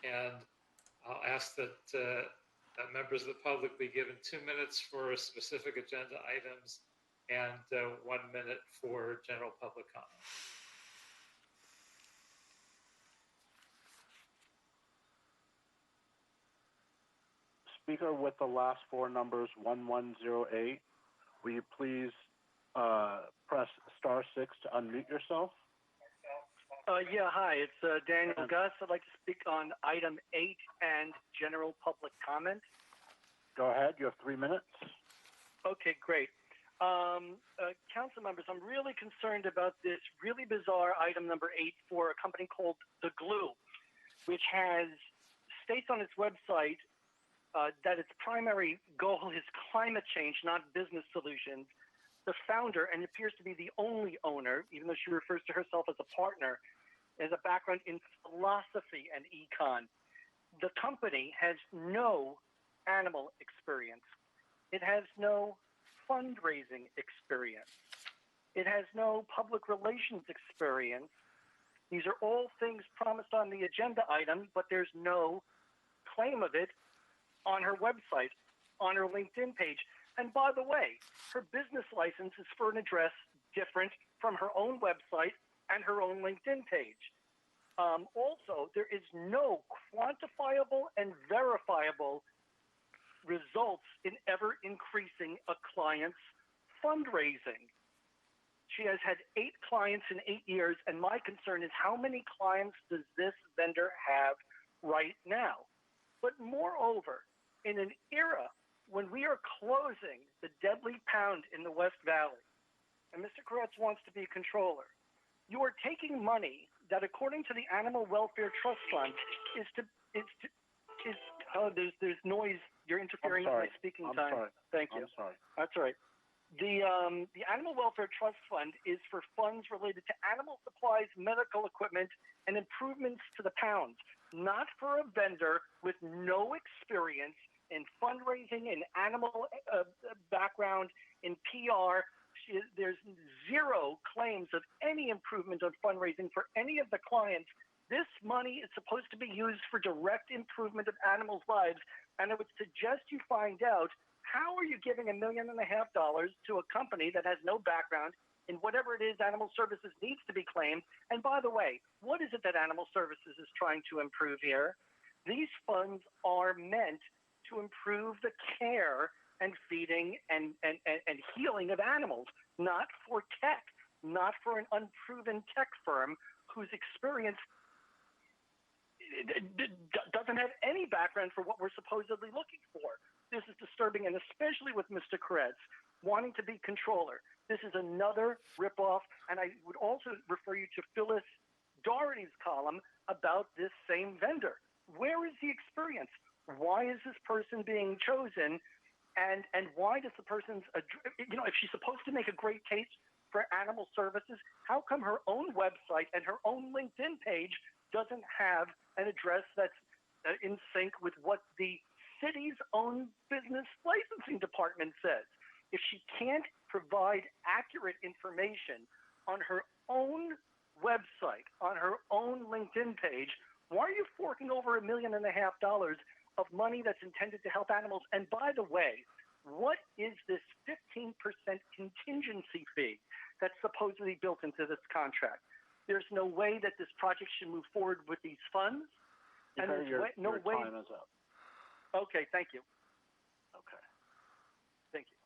and I'll ask that members of the public be given 2 minutes for specific agenda items and 1 minute for general public comment. Speaker with the last four numbers 1108, will you please press *6 to unmute yourself? Yeah, hi, it's Daniel Gus. I'd like to speak on item 8 and general public comment. Go ahead, you have 3 minutes. Okay, great. Council members, I'm really concerned about this really bizarre item number 8 for a company called The Glue, which states on its website that its primary goal is climate change, not business solutions. The founder, and appears to be the only owner, even though she refers to herself as a partner, has a background in philosophy and econ. The company has no animal experience. It has no fundraising experience. It has no public relations experience. These are all things promised on the agenda item, but there's no claim of it on her website, on her LinkedIn page. And by the way, her business license is for an address different from her own website and her own LinkedIn page. Also, there is no quantifiable and verifiable results in ever increasing a client's fundraising. She has had 8 clients in 8 years, and my concern is how many clients does this vendor have right now? But moreover, in an era when we are closing the deadly pound in the West Valley, and Mr. Koretz wants to be controller, you are taking money that, according to the Animal Welfare Trust Fund, there's noise. You're interfering with my speaking time. I'm sorry. Thank you. I'm sorry. That's all right. The Animal Welfare Trust Fund is for funds related to animal supplies, medical equipment, and improvements to the pounds, not for a vendor with no experience in fundraising, in animal background, in PR. There's zero claims of any improvement of fundraising for any of the clients. This money is supposed to be used for direct improvement of animals' lives, and I would suggest you find out, how are you giving $1.5 million to a company that has no background in whatever it is Animal Services needs to be claimed? And by the way, what is it that Animal Services is trying to improve here? These funds are meant to improve the care and feeding and healing of animals, not for tech, not for an unproven tech firm whose experience doesn't have any background for what we're supposedly looking for. This is disturbing, and especially with Mr. Koretz wanting to be controller. This is another ripoff, and I would also refer you to Phyllis Doherty's column about this same vendor. Where is the experience? Why is this person being chosen? And why does the person's, if she's supposed to make a great case for animal services, how come her own website and her own LinkedIn page doesn't have an address that's in sync with what the city's own business licensing department says? If she can't provide accurate information on her own website, on her own LinkedIn page, why are you forking over $1.5 million of money that's intended to help animals? And by the way, what is this 15% contingency fee that's supposedly built into this contract? There's no way that this project should move forward with these funds. And there's no way. Your time is up. Okay, thank you. Okay. Thank you.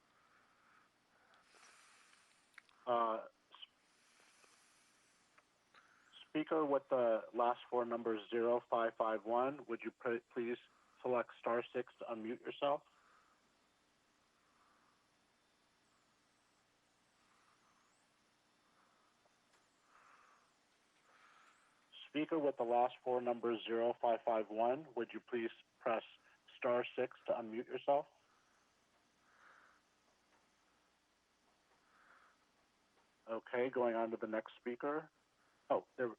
Speaker with the last four numbers 0551, would you please select *6 to unmute yourself? Speaker with the last four numbers 0551, would you please press *6 to unmute yourself? Okay, going on to the next speaker. Oh, there.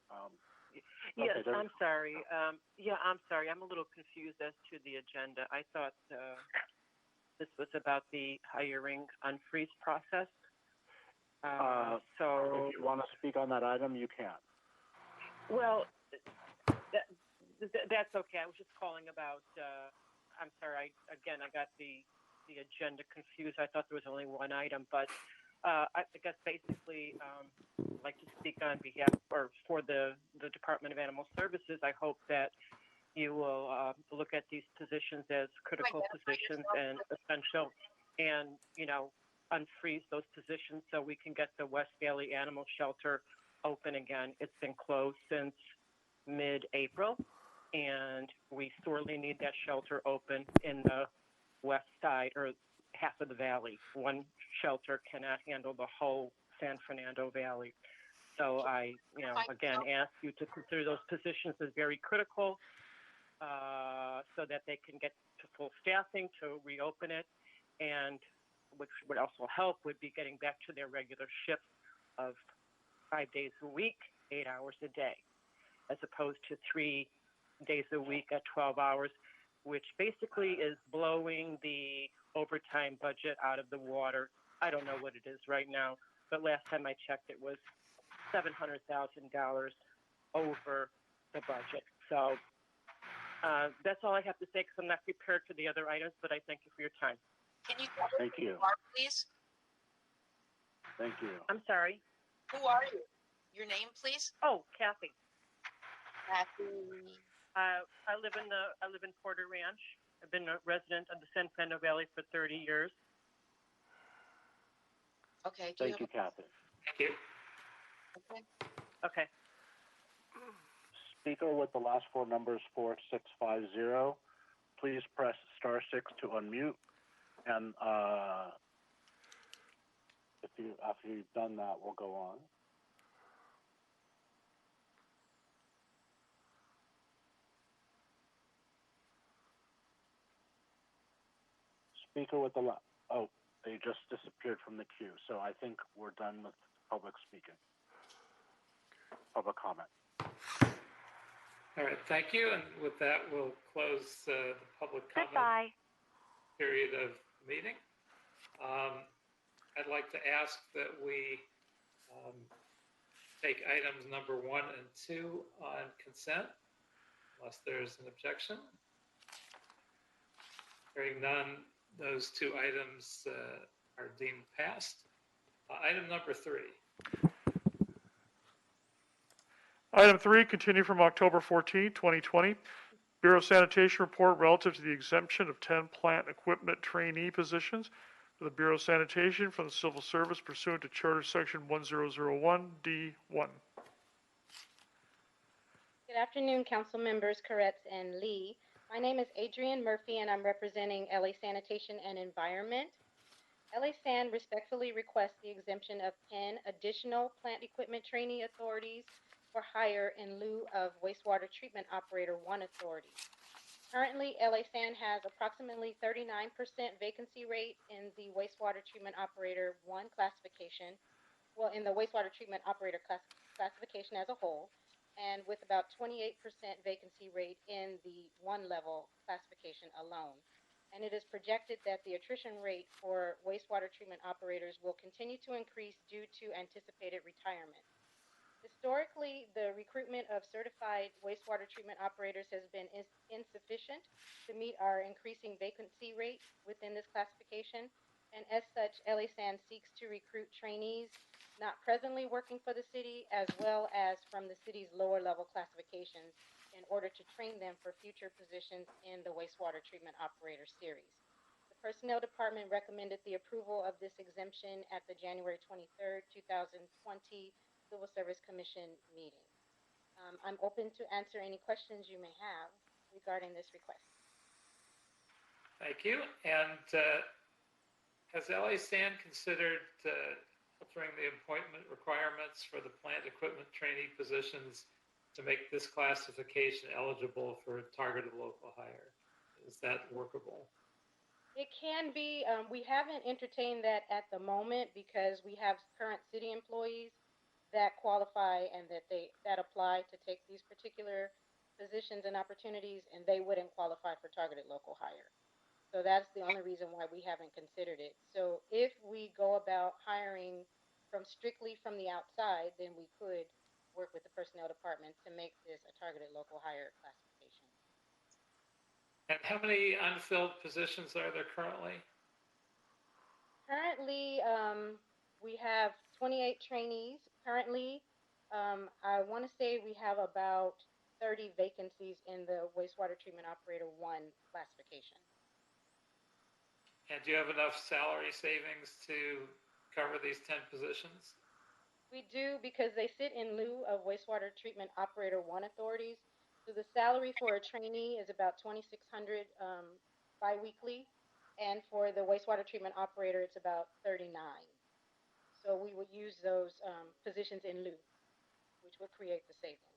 Yes, okay, I'm sorry. I'm sorry. I'm a little confused as to the agenda. I thought this was about the hiring unfreeze process. So if you want to speak on that item, you can. Well, That's okay. I was just calling about. I'm sorry. I got the agenda confused. I thought there was only one item, but I guess basically, I'd like to speak on behalf or for the Department of Animal Services. I hope that you will look at these positions as critical positions and essential, and unfreeze those positions so we can get the West Valley Animal Shelter open again. It's been closed since mid-April, and we sorely need that shelter open in the west side or half of the valley. One shelter cannot handle the whole San Fernando Valley. So I, again, ask you to consider those positions as very critical so that they can get to full staffing to reopen it, and which would also help would be getting back to their regular shift of 5 days a week, 8 hours a day, as opposed to 3 days a week at 12 hours, which basically is blowing the overtime budget out of the water. I don't know what it is right now, but last time I checked, it was $700,000 over the budget. So that's all I have to say because I'm not prepared for the other items, but I thank you for your time. Can you tell us Thank who you. you are, please? Thank you. I'm sorry. Who are you? Your name, please? Oh, Kathy. Kathy. I live in Porter Ranch. I've been a resident of the San Fernando Valley for 30 years. Okay. Thank you, Kathy. Thank you. Okay. Okay. Speaker with the last four numbers 4650, please press *6 to unmute. And after you've done that, we'll go on. Speaker with the they just disappeared from the queue. So I think we're done with public speaking, public comment. All right, thank you. And with that, we'll close the public comment Goodbye. period of the meeting. I'd like to ask that we take items number 1 and 2 on consent, unless there's an objection. Hearing none, those 2 items are deemed passed. Item number 3. Item 3, continue from October 14, 2020. Bureau of Sanitation report relative to the exemption of 10 plant equipment trainee positions for the Bureau of Sanitation from the Civil Service pursuant to Charter Section 1001D1. Good afternoon, council members Koretz and Lee. My name is Adrienne Murphy, and I'm representing LA Sanitation and Environment. LA San respectfully requests the exemption of 10 additional plant equipment trainee authorities for hire in lieu of wastewater treatment operator 1 authority. Currently, LA San has approximately 39% vacancy rate in the wastewater treatment operator 1 classification, in the wastewater treatment operator classification as a whole, and with about 28% vacancy rate in the 1 level classification alone. And it is projected that the attrition rate for wastewater treatment operators will continue to increase due to anticipated retirement. Historically, the recruitment of certified wastewater treatment operators has been insufficient to meet our increasing vacancy rate within this classification, and as such, LA San seeks to recruit trainees not presently working for the city, as well as from the city's lower level classifications, in order to train them for future positions in the wastewater treatment operator series. The Personnel Department recommended the approval of this exemption at the January 23rd, 2020 Civil Service Commission meeting. I'm open to answer any questions you may have regarding this request. Thank you. And has LA San considered altering the appointment requirements for the plant equipment trainee positions to make this classification eligible for targeted local hire? Is that workable? It can be. We haven't entertained that at the moment because we have current city employees that qualify and that apply to take these particular positions and opportunities, and they wouldn't qualify for targeted local hire. So that's the only reason why we haven't considered it. So if we go about hiring strictly from the outside, then we could work with the personnel department to make this a targeted local hire classification. And how many unfilled positions are there currently? Currently, we have 28 trainees. Currently, I want to say we have about 30 vacancies in the wastewater treatment operator 1 classification. And do you have enough salary savings to cover these 10 positions? We do, because they sit in lieu of wastewater treatment operator 1 authorities. So the salary for a trainee is about 2,600 biweekly, and for the wastewater treatment operator, it's about 39. So we would use those positions in lieu, which would create the savings.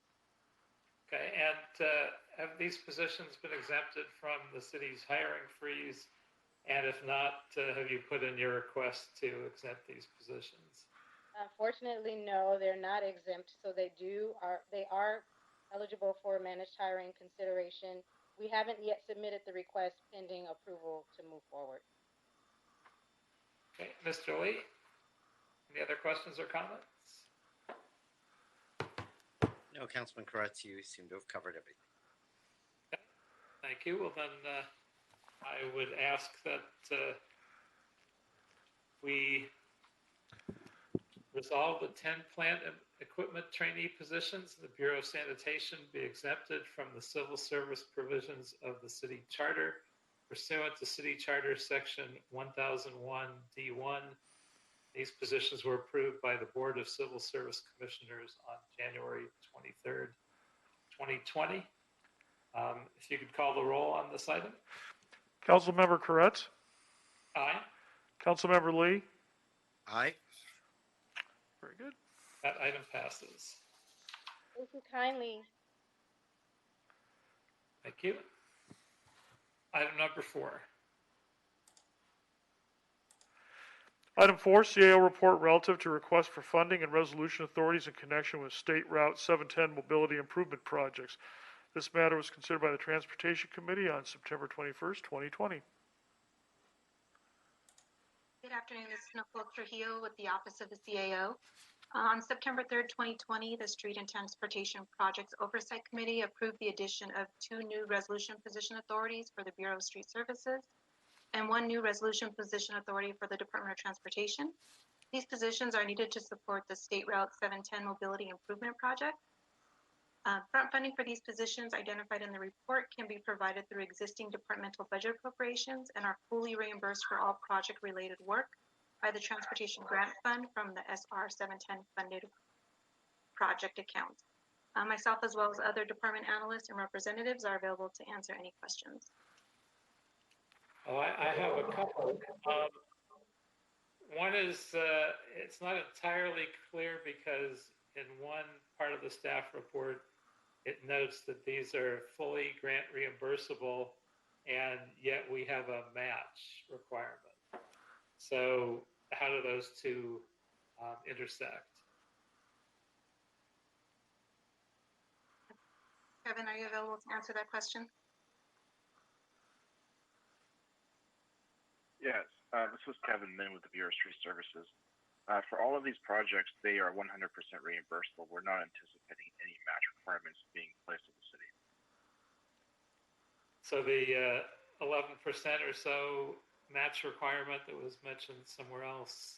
Okay, and have these positions been exempted from the city's hiring freeze? And if not, have you put in your request to exempt these positions? Unfortunately, no, they're not exempt. So they are eligible for managed hiring consideration. We haven't yet submitted the request pending approval to move forward. Okay, Mr. Lee, any other questions or comments? No, Councilman Koretz, you seem to have covered everything. Okay, thank you. Well, then I would ask that we resolve the 10 plant and equipment trainee positions in the Bureau of Sanitation be exempted from the civil service provisions of the city charter pursuant to city charter section 1001 D1. These positions were approved by the Board of Civil Service Commissioners on January 23rd, 2020. If you could call the roll on this item. Councilmember Koretz, Aye. Councilmember Lee. Aye. Very good. That item passes. Thank you kindly. Thank you. Item number 4. Item 4, CAO report relative to request for funding and resolution authorities in connection with State Route 710 mobility improvement projects. This matter was considered by the Transportation Committee on September 21st, 2020. Good afternoon, this is Nicole Trujillo with the Office of the CAO. On September 3rd, 2020, the Street and Transportation Projects Oversight Committee approved the addition of 2 new resolution position authorities for the Bureau of Street Services and 1 new resolution position authority for the Department of Transportation. These positions are needed to support the State Route 710 Mobility Improvement Project. Front funding for these positions identified in the report can be provided through existing departmental budget appropriations and are fully reimbursed for all project-related work by the Transportation Grant Fund from the SR 710 funded project account. Myself, as well as other department analysts and representatives, are available to answer any questions. Oh, I have a couple. One is, it's not entirely clear because in one part of the staff report, it notes that these are fully grant reimbursable, and yet we have a match requirement. So how do those two intersect? Kevin, are you available to answer that question? Yes, this is Kevin Min with the Bureau of Street Services. For all of these projects, they are 100% reimbursable. We're not anticipating any match requirements being placed on the city. So the 11% or so match requirement that was mentioned somewhere else,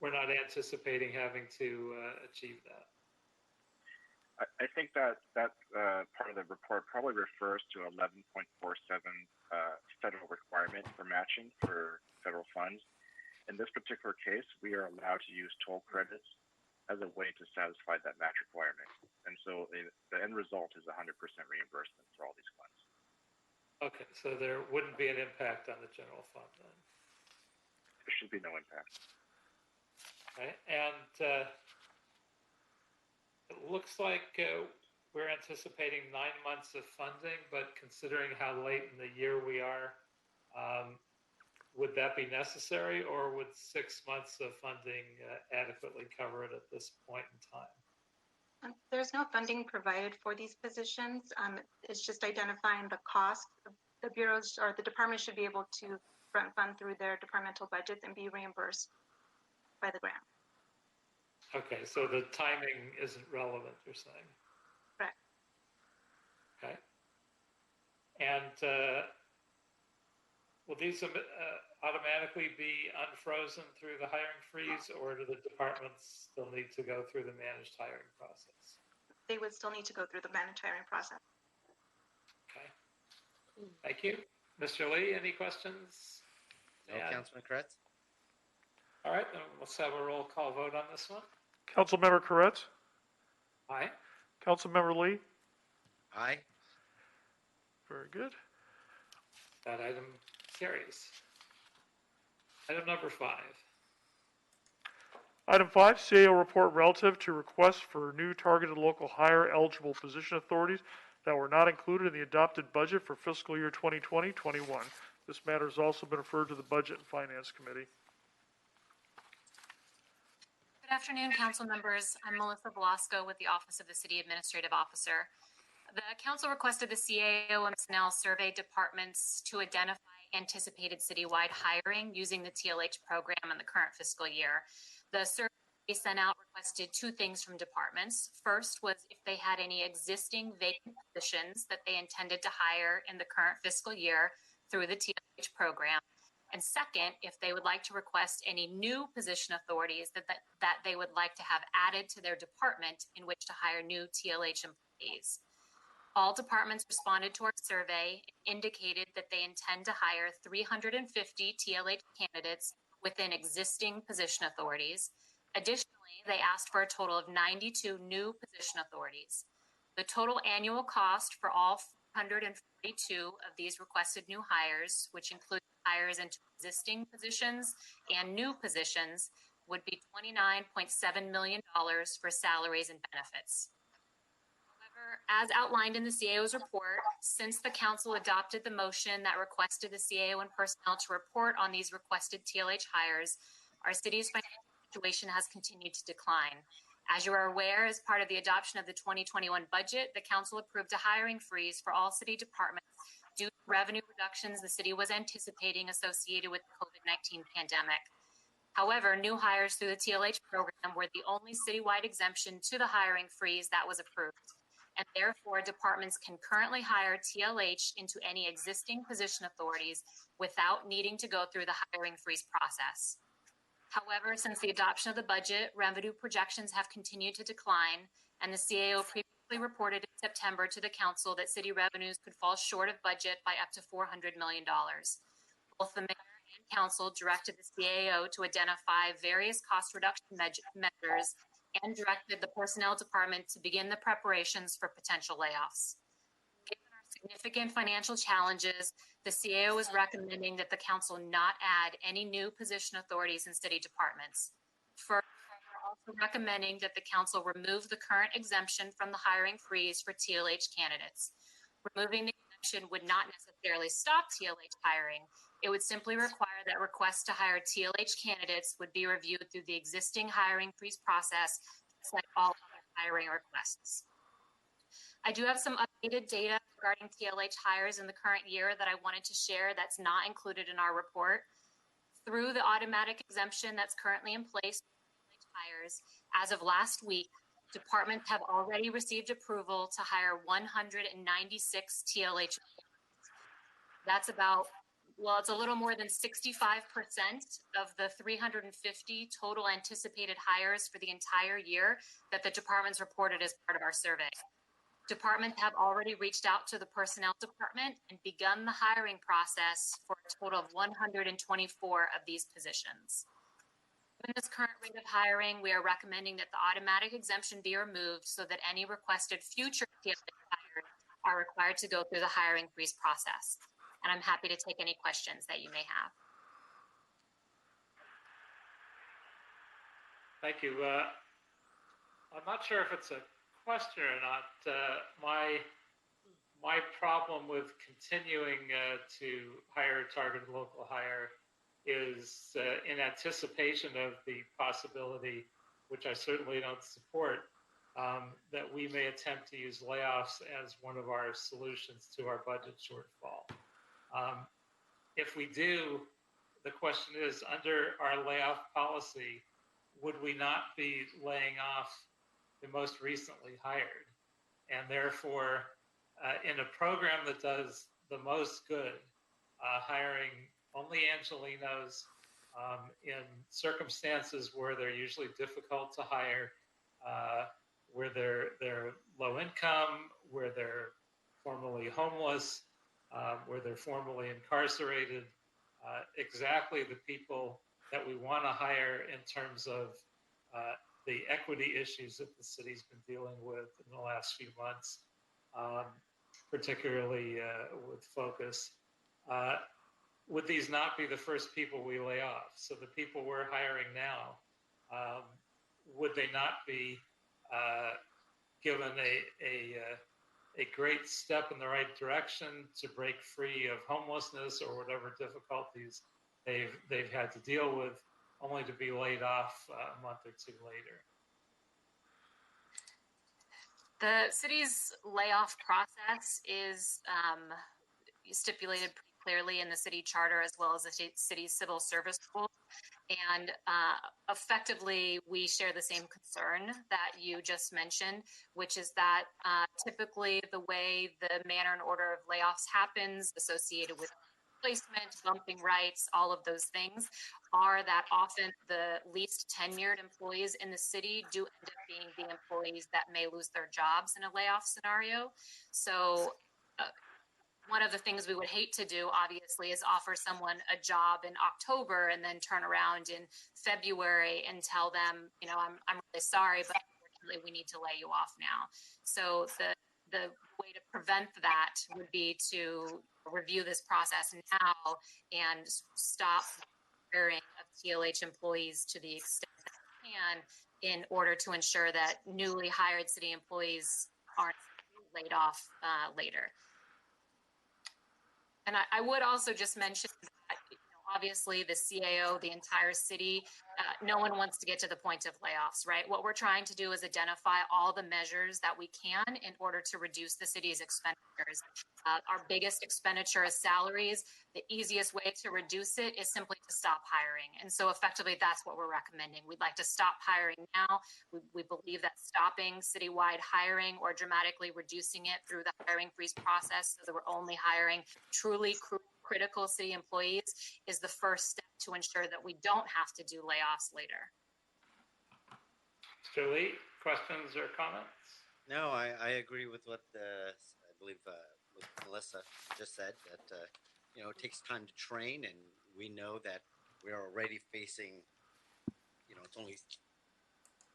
we're not anticipating having to achieve that. I think that part of the report probably refers to 11.47 federal requirement for matching for federal funds. In this particular case, we are allowed to use toll credits as a way to satisfy that match requirement. And so the end result is 100% reimbursement for all these funds. Okay, so there wouldn't be an impact on the general fund then? There should be no impact. Okay, and it looks like we're anticipating 9 months of funding, but considering how late in the year we are, would that be necessary, or would 6 months of funding adequately cover it at this point in time? There's no funding provided for these positions. It's just identifying the cost. The bureaus or the department should be able to front fund through their departmental budgets and be reimbursed by the grant. Okay, so the timing isn't relevant, you're saying? Correct. Okay. And will these automatically be unfrozen through the hiring freeze, or do the departments still need to go through the managed hiring process? They would still need to go through the managed hiring process. Okay. Thank you. Mr. Lee, any questions? No, Yeah. Councilman Kretz? All right, then let's have a roll call vote on this one. Councilmember Koretz, Aye. Councilmember Lee. Aye. Very good. That item carries. Item number 5. Item 5, CAO report relative to requests for new targeted local hire eligible position authorities that were not included in the adopted budget for fiscal year 2020-21. This matter has also been referred to the Budget and Finance Committee. Good afternoon, council members. I'm Melissa Velasco with the Office of the City Administrative Officer. The council requested the CAO and personnel survey departments to identify anticipated citywide hiring using the TLH program in the current fiscal year. The survey sent out requested 2 things from departments. First was if they had any existing vacant positions that they intended to hire in the current fiscal year through the TLH program. And second, if they would like to request any new position authorities that they would like to have added to their department in which to hire new TLH employees. All departments responded to our survey and indicated that they intend to hire 350 TLH candidates within existing position authorities. Additionally, they asked for a total of 92 new position authorities. The total annual cost for all 442 of these requested new hires, which include hires into existing positions and new positions, would be $29.7 million for salaries and benefits. As outlined in the CAO's report, since the council adopted the motion that requested the CAO and personnel to report on these requested TLH hires, our city's financial situation has continued to decline. As you are aware, as part of the adoption of the 2021 budget, the council approved a hiring freeze for all city departments due to revenue reductions the city was anticipating associated with the COVID-19 pandemic. However, new hires through the TLH program were the only citywide exemption to the hiring freeze that was approved. And therefore, departments can currently hire TLH into any existing position authorities without needing to go through the hiring freeze process. However, since the adoption of the budget, revenue projections have continued to decline, and the CAO previously reported in September to the council that city revenues could fall short of budget by up to $400 million. Both the mayor and council directed the CAO to identify various cost reduction measures and directed the personnel department to begin the preparations for potential layoffs. Given our significant financial challenges, the CAO is recommending that the council not add any new position authorities in city departments. Further, we're also recommending that the council remove the current exemption from the hiring freeze for TLH candidates. Removing the exemption would not necessarily stop TLH hiring. It would simply require that requests to hire TLH candidates would be reviewed through the existing hiring freeze process, just like all other hiring requests. I do have some updated data regarding TLH hires in the current year that I wanted to share that's not included in our report. Through the automatic exemption that's currently in place for TLH hires, as of last week, departments have already received approval to hire 196 TLH. That's about, well, it's a little more than 65% of the 350 total anticipated hires for the entire year that the departments reported as part of our survey. Departments have already reached out to the personnel department and begun the hiring process for a total of 124 of these positions. In this current rate of hiring, we are recommending that the automatic exemption be removed so that any requested future TLH hires are required to go through the hiring freeze process. And I'm happy to take any questions that you may have. Thank you. I'm not sure if it's a question or not. My problem with continuing to hire targeted local hire is in anticipation of the possibility, which I certainly don't support, that we may attempt to use layoffs as one of our solutions to our budget shortfall. If we do, the question is, under our layoff policy, would we not be laying off the most recently hired? And therefore, in a program that does the most good, hiring only Angelenos in circumstances where they're usually difficult to hire, where they're low income, where they're formerly homeless, where they're formerly incarcerated, exactly the people that we want to hire in terms of the equity issues that the city's been dealing with in the last few months, particularly with focus. Would these not be the first people we lay off? So the people we're hiring now, would they not be given a great step in the right direction to break free of homelessness or whatever difficulties they've had to deal with, only to be laid off a month or two later? The city's layoff process is stipulated pretty clearly in the city charter as well as the city's civil service rules. And effectively, we share the same concern that you just mentioned, which is that typically the way the manner and order of layoffs happens associated with placement, bumping rights, all of those things, are that often the least tenured employees in the city do end up being the employees that may lose their jobs in a layoff scenario. So one of the things we would hate to do, obviously, is offer someone a job in October and then turn around in February and tell them, you know, I'm really sorry, but unfortunately we need to lay you off now. So the way to prevent that would be to review this process now and stop hiring of TLH employees to the extent that we can, in order to ensure that newly hired city employees aren't laid off later. And I would also just mention that, you know, obviously the CAO, the entire city, no one wants to get to the point of layoffs, right? What we're trying to do is identify all the measures that we can in order to reduce the city's expenditures. Our biggest expenditure is salaries. The easiest way to reduce it is simply to stop hiring. And so effectively, that's what we're recommending. We'd like to stop hiring now. We believe that stopping citywide hiring or dramatically reducing it through the hiring freeze process so that we're only hiring truly critical city employees is the first step to ensure that we don't have to do layoffs later. Mr. Lee, questions or comments? No, I agree with what I believe what Melissa just said, that you know, it takes time to train, and we know that we are already facing, you know, it's only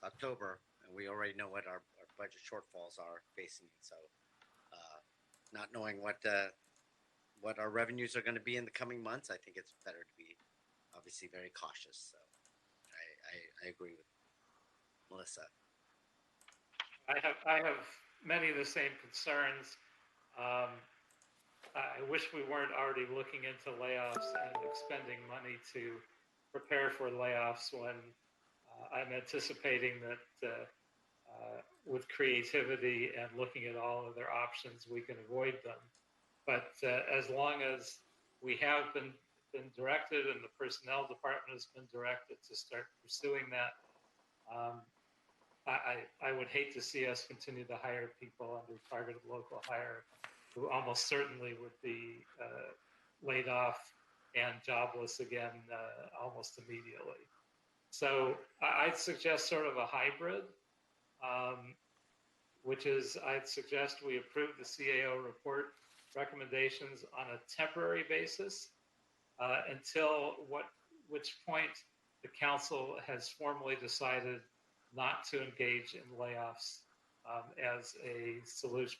October, and we already know what our budget shortfalls are facing. So not knowing what our revenues are going to be in the coming months, I think it's better to be obviously very cautious. So I agree with Melissa. I have many of the same concerns. I wish we weren't already looking into layoffs and expending money to prepare for layoffs when I'm anticipating that with creativity and looking at all of their options, we can avoid them. But as long as we have been directed and the personnel department has been directed to start pursuing that, I would hate to see us continue to hire people under targeted local hire who almost certainly would be laid off and jobless again almost immediately. So I'd suggest sort of a hybrid, which is I'd suggest we approve the CAO report recommendations on a temporary basis until which point the council has formally decided not to engage in layoffs as a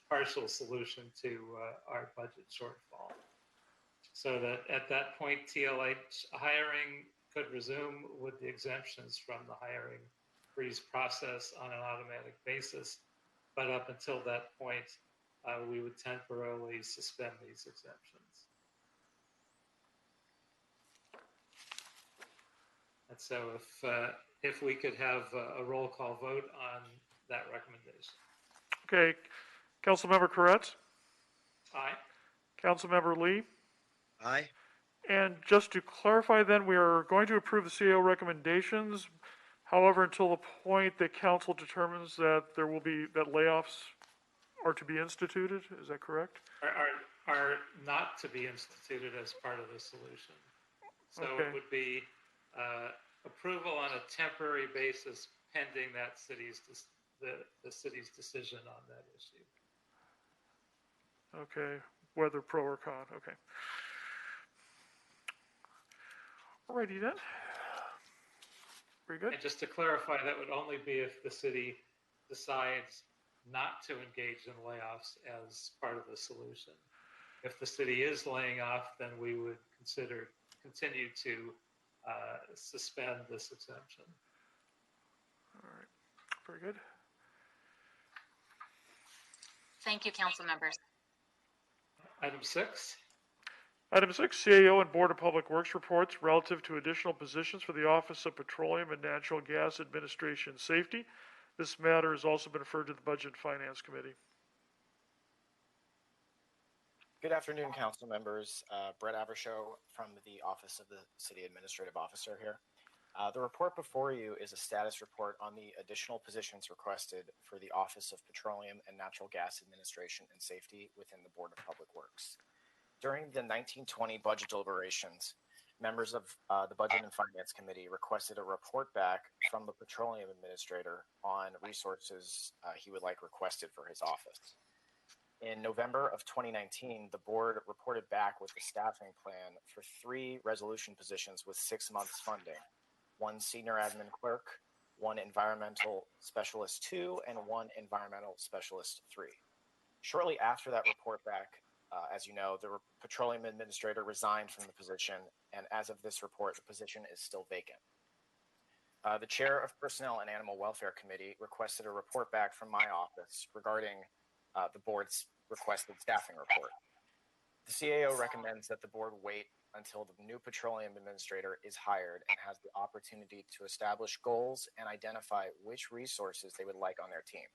partial solution to our budget shortfall. So that at that point, TLH hiring could resume with the exemptions from the hiring freeze process on an automatic basis. But up until that point, we would temporarily suspend these exemptions. And so if we could have a roll call vote on that recommendation. Okay, Councilmember Koretz, Aye. Councilmember Lee, Aye. and just to clarify then, we are going to approve the CAO recommendations. However, until the point that council determines that that layoffs are to be instituted, is that correct? are not to be instituted as part of the solution. So Okay. it would be approval on a temporary basis pending that the city's decision on that issue. Okay, whether pro or con, okay. Alrighty then. Very good. And just to clarify, that would only be if the city decides not to engage in layoffs as part of the solution. If the city is laying off, then we would continue to suspend this exemption. All right, very good. Thank you, council members. Item 6. Item 6, CAO and Board of Public Works reports relative to additional positions for the Office of Petroleum and Natural Gas Administration Safety. This matter has also been referred to the Budget and Finance Committee. Good afternoon, council members. Brett Avershow from the Office of the City Administrative Officer here. The report before you is a status report on the additional positions requested for the Office of Petroleum and Natural Gas Administration and Safety within the Board of Public Works. During the 1920 budget deliberations, members of the Budget and Finance Committee requested a report back from the Petroleum Administrator on resources he would like requested for his office. In November of 2019, the board reported back with the staffing plan for 3 resolution positions with 6 months funding, 1 senior admin clerk, 1 environmental specialist 2, and 1 environmental specialist 3. Shortly after that report back, as you know, the petroleum administrator resigned from the position, and as of this report, the position is still vacant. The chair of Personnel and Animal Welfare Committee requested a report back from my office regarding the board's requested staffing report. The CAO recommends that the board wait until the new petroleum administrator is hired and has the opportunity to establish goals and identify which resources they would like on their team.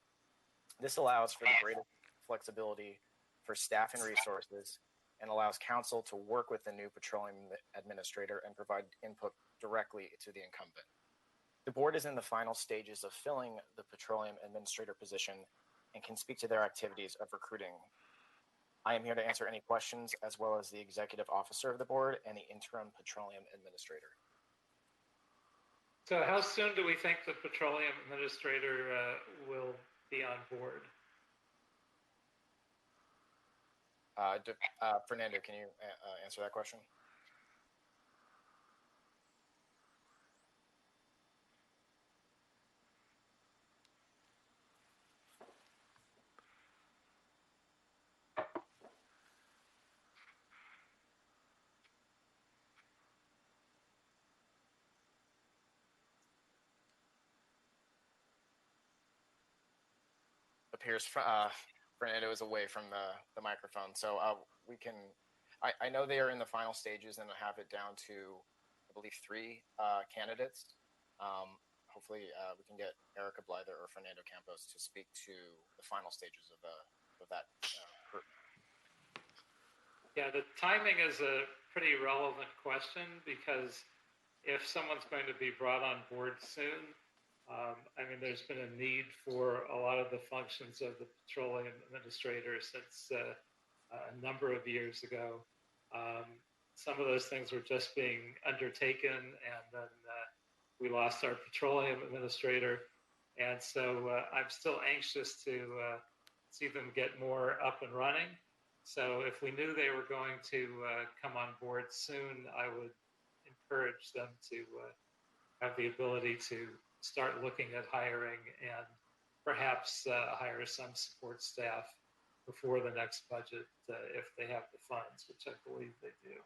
This allows for the greatest flexibility for staff and resources and allows council to work with the new petroleum administrator and provide input directly to the incumbent. The board is in the final stages of filling the petroleum administrator position and can speak to their activities of recruiting. I am here to answer any questions, as well as the executive officer of the board and the interim petroleum administrator. So how soon do we think the petroleum administrator will be on board? Fernando, can you answer that question? Appears Fernando is away from the microphone, so we can. I know they are in the final stages and have it down to, I believe, 3 candidates. Hopefully, we can get Erica Blyther or Fernando Campos to speak to the final stages of that group. Yeah, the timing is a pretty relevant question because if someone's going to be brought on board soon, I mean, there's been a need for a lot of the functions of the petroleum administrator since a number of years ago. Some of those things were just being undertaken, and then we lost our petroleum administrator. And so I'm still anxious to see them get more up and running. So if we knew they were going to come on board soon, I would encourage them to have the ability to start looking at hiring and perhaps hire some support staff before the next budget if they have the funds, which I believe they do.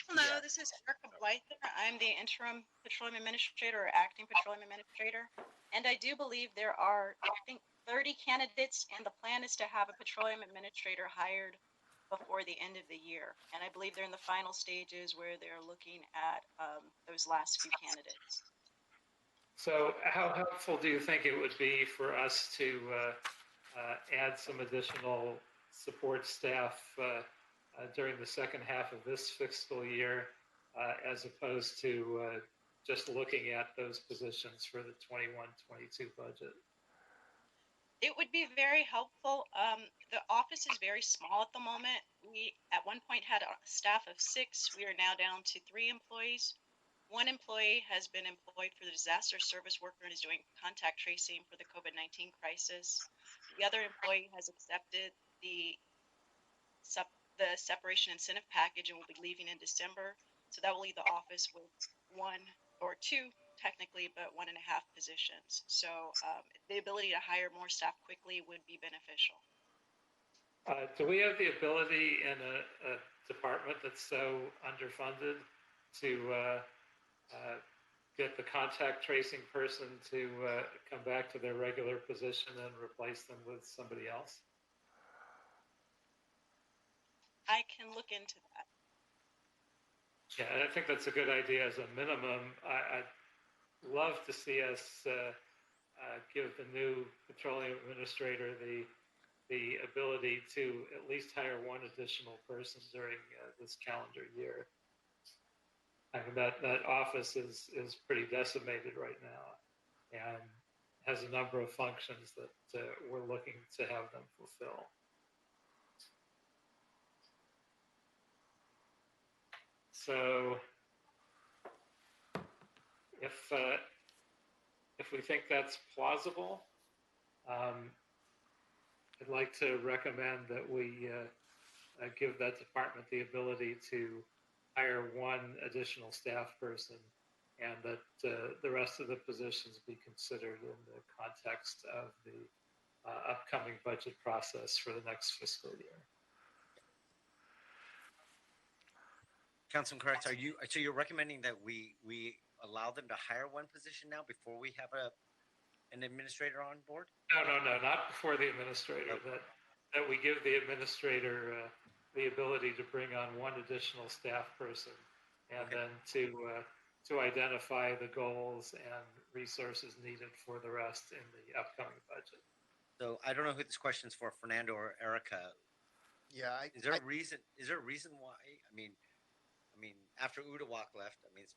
Hello, this is Erica Blyther. I'm the interim petroleum administrator or acting petroleum administrator. And I do believe there are, I think, 30 candidates, and the plan is to have a petroleum administrator hired before the end of the year. And I believe they're in the final stages where they're looking at those last few candidates. So how helpful do you think it would be for us to add some additional support staff during the second half of this fiscal year as opposed to just looking at those positions for the 21-22 budget? It would be very helpful. The office is very small at the moment. We at one point had a staff of 6. We are now down to 3 employees. One employee has been employed for the disaster service worker and is doing contact tracing for the COVID-19 crisis. The other employee has accepted the separation incentive package and will be leaving in December. So that will leave the office with 1 or 2 technically, but 1.5 positions. So the ability to hire more staff quickly would be beneficial. Do we have the ability in a department that's so underfunded to get the contact tracing person to come back to their regular position and replace them with somebody else? I can look into that. Yeah, I think that's a good idea as a minimum. I'd love to see us give the new petroleum administrator the ability to at least hire one additional person during this calendar year. I mean, that office is pretty decimated right now and has a number of functions that we're looking to have them fulfill. So if we think that's plausible, I'd like to recommend that we give that department the ability to hire one additional staff person and that the rest of the positions be considered in the context of the upcoming budget process for the next fiscal year. Councilman correct. So you're recommending that we allow them to hire one position now before we have an administrator on board? No, not before the administrator. Okay. That we give the administrator the ability to bring on one additional staff person, and Okay. then to identify the goals and resources needed for the rest in the upcoming budget. So I don't know who this question's for, Fernando or Erica. Yeah. Is there a reason? Is there a reason why? I mean, after Udawak left, it's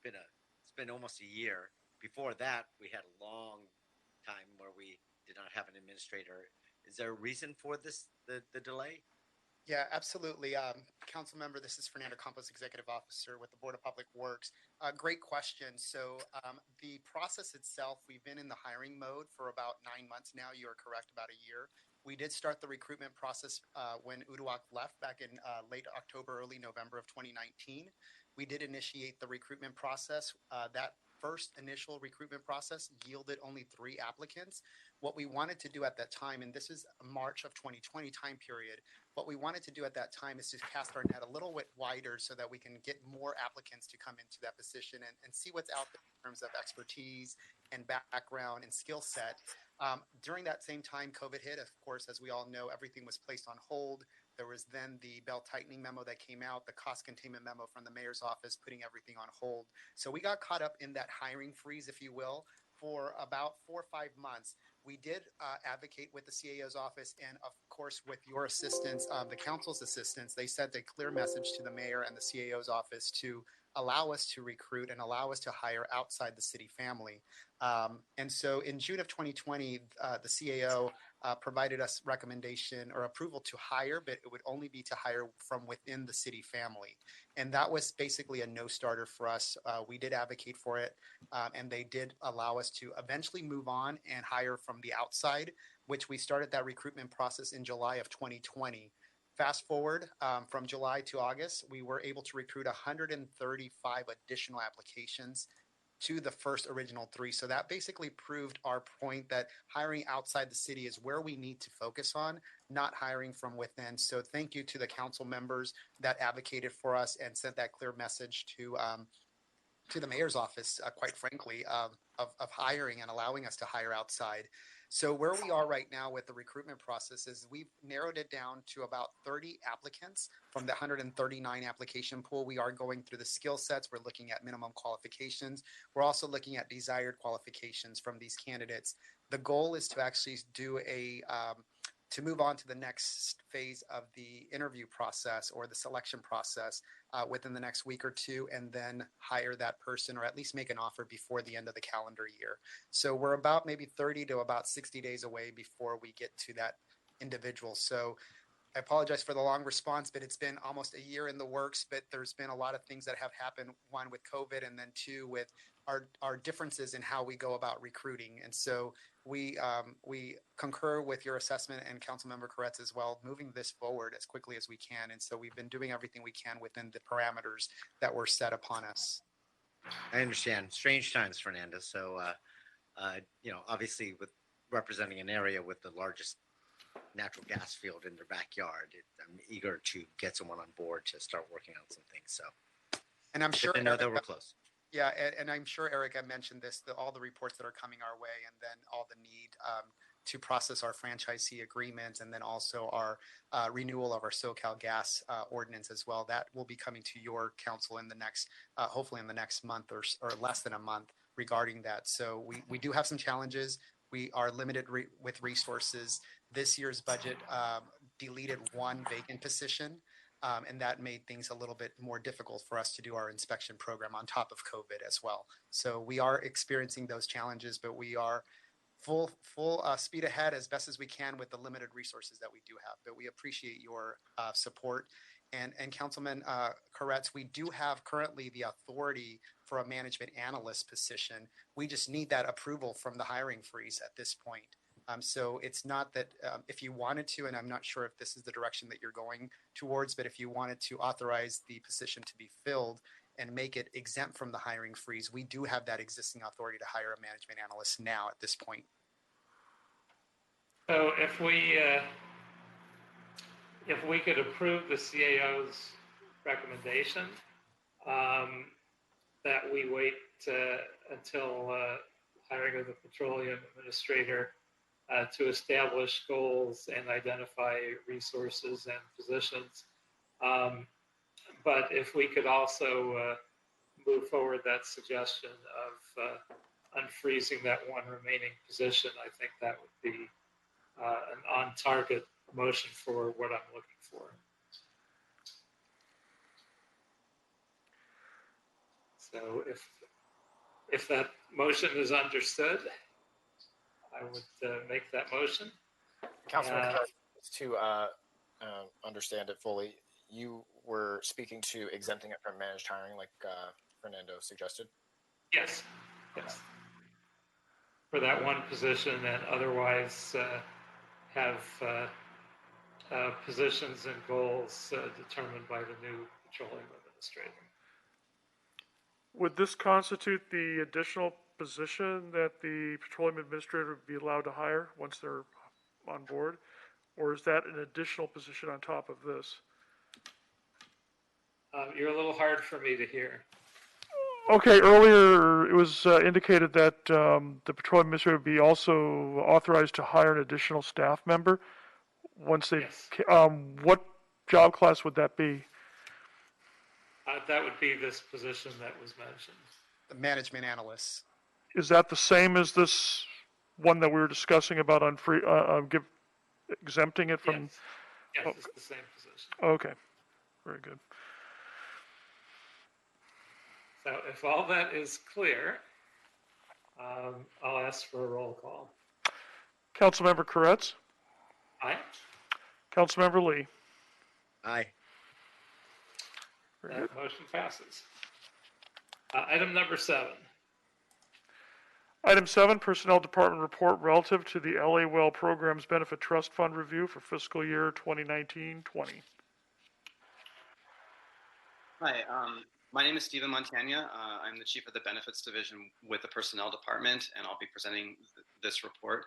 been almost a year. Before that, we had a long time where we did not have an administrator. Is there a reason for the delay? Yeah, absolutely. Council member, this is Fernando Campos, Executive Officer with the Board of Public Works. Great question. So the process itself, we've been in the hiring mode for about 9 months now. You are correct, about a year. We did start the recruitment process when Udawak left back in late October, early November of 2019. We did initiate the recruitment process. That first initial recruitment process yielded only 3 applicants. What we wanted to do at that time, and this is March of 2020 time period, what we wanted to do at that time is to cast our net a little bit wider so that we can get more applicants to come into that position and see what's out there in terms of expertise and background and skill set. During that same time, COVID hit. Of course, as we all know, everything was placed on hold. There was then the belt tightening memo that came out, the cost containment memo from the mayor's office, putting everything on hold. So we got caught up in that hiring freeze, if you will, for about 4 or 5 months. We did advocate with the CAO's office and, of course, with your assistance, the council's assistance. They sent a clear message to the mayor and the CAO's office to allow us to recruit and allow us to hire outside the city family. And so in June of 2020, the CAO provided us recommendation or approval to hire, but it would only be to hire from within the city family. And that was basically a no-starter for us. We did advocate for it, and they did allow us to eventually move on and hire from the outside, which we started that recruitment process in July of 2020. Fast forward from July to August, we were able to recruit 135 additional applications to the first original 3. So that basically proved our point that hiring outside the city is where we need to focus on, not hiring from within. So thank you to the council members that advocated for us and sent that clear message to the mayor's office, quite frankly, of hiring and allowing us to hire outside. So where we are right now with the recruitment process is we've narrowed it down to about 30 applicants from the 139 application pool. We are going through the skill sets. We're looking at minimum qualifications. We're also looking at desired qualifications from these candidates. The goal is to actually do a to move on to the next phase of the interview process or the selection process within the next week or two, and then hire that person or at least make an offer before the end of the calendar year. So we're about maybe 30 to about 60 days away before we get to that individual. So I apologize for the long response, but it's been almost a year in the works, but there's been a lot of things that have happened, one with COVID, and then two with our differences in how we go about recruiting. And so we concur with your assessment and Councilmember Koretz as well, moving this forward as quickly as we can. And so we've been doing everything we can within the parameters that were set upon us. I understand. Strange times, Fernando. So, obviously with representing an area with the largest natural gas field in their backyard, I'm eager to get someone on board to start working on some things. So, and I'm sure I know that we're close. Yeah, and I'm sure Erica mentioned this, all the reports that are coming our way, and then all the need to process our franchisee agreement, and then also our renewal of our SoCal gas ordinance as well. That will be coming to your council in the next, hopefully in the next month or less than a month regarding that. So we do have some challenges. We are limited with resources. This year's budget deleted one vacant position. And that made things a little bit more difficult for us to do our inspection program on top of COVID as well. So we are experiencing those challenges, but we are full speed ahead as best as we can with the limited resources that we do have. But we appreciate your support. And Councilman Koretz, we do have currently the authority for a management analyst position. We just need that approval from the hiring freeze at this point. So it's not that if you wanted to, and I'm not sure if this is the direction that you're going towards, but if you wanted to authorize the position to be filled and make it exempt from the hiring freeze, we do have that existing authority to hire a management analyst now at this point. So if we could approve the CAO's recommendation, that we wait until hiring of the petroleum administrator to establish goals and identify resources and positions. But if we could also move forward that suggestion of unfreezing that one remaining position, I think that would be an on-target motion for what I'm looking for. So if that motion is understood, I would make that motion. Councilman, to understand it fully, you were speaking to exempting it from managed hiring like Fernando suggested? Yes. For that one position, and otherwise have positions and goals determined by the new petroleum administrator. Would this constitute the additional position that the petroleum administrator would be allowed to hire once they're on board? Or is that an additional position on top of this? You're a little hard for me to hear. Okay, earlier it was indicated that the petroleum administrator would be also authorized to hire an additional staff member once they. Yes. What job class would that be? That would be this position that was mentioned. The management analyst. Is that the same as this one that we were discussing about exempting it from? Yes, it's the same position. Okay, very good. So if all that is clear, I'll ask for a roll call. Councilmember Koretz? Aye. Councilmember Lee? Aye. That motion passes. Item number 7. Item 7, Personnel Department report relative to the LA Well Programs Benefit Trust Fund review for fiscal year 2019-20. Hi, my name is Stephen Montagna. I'm the chief of the benefits division with the personnel department, and I'll be presenting this report.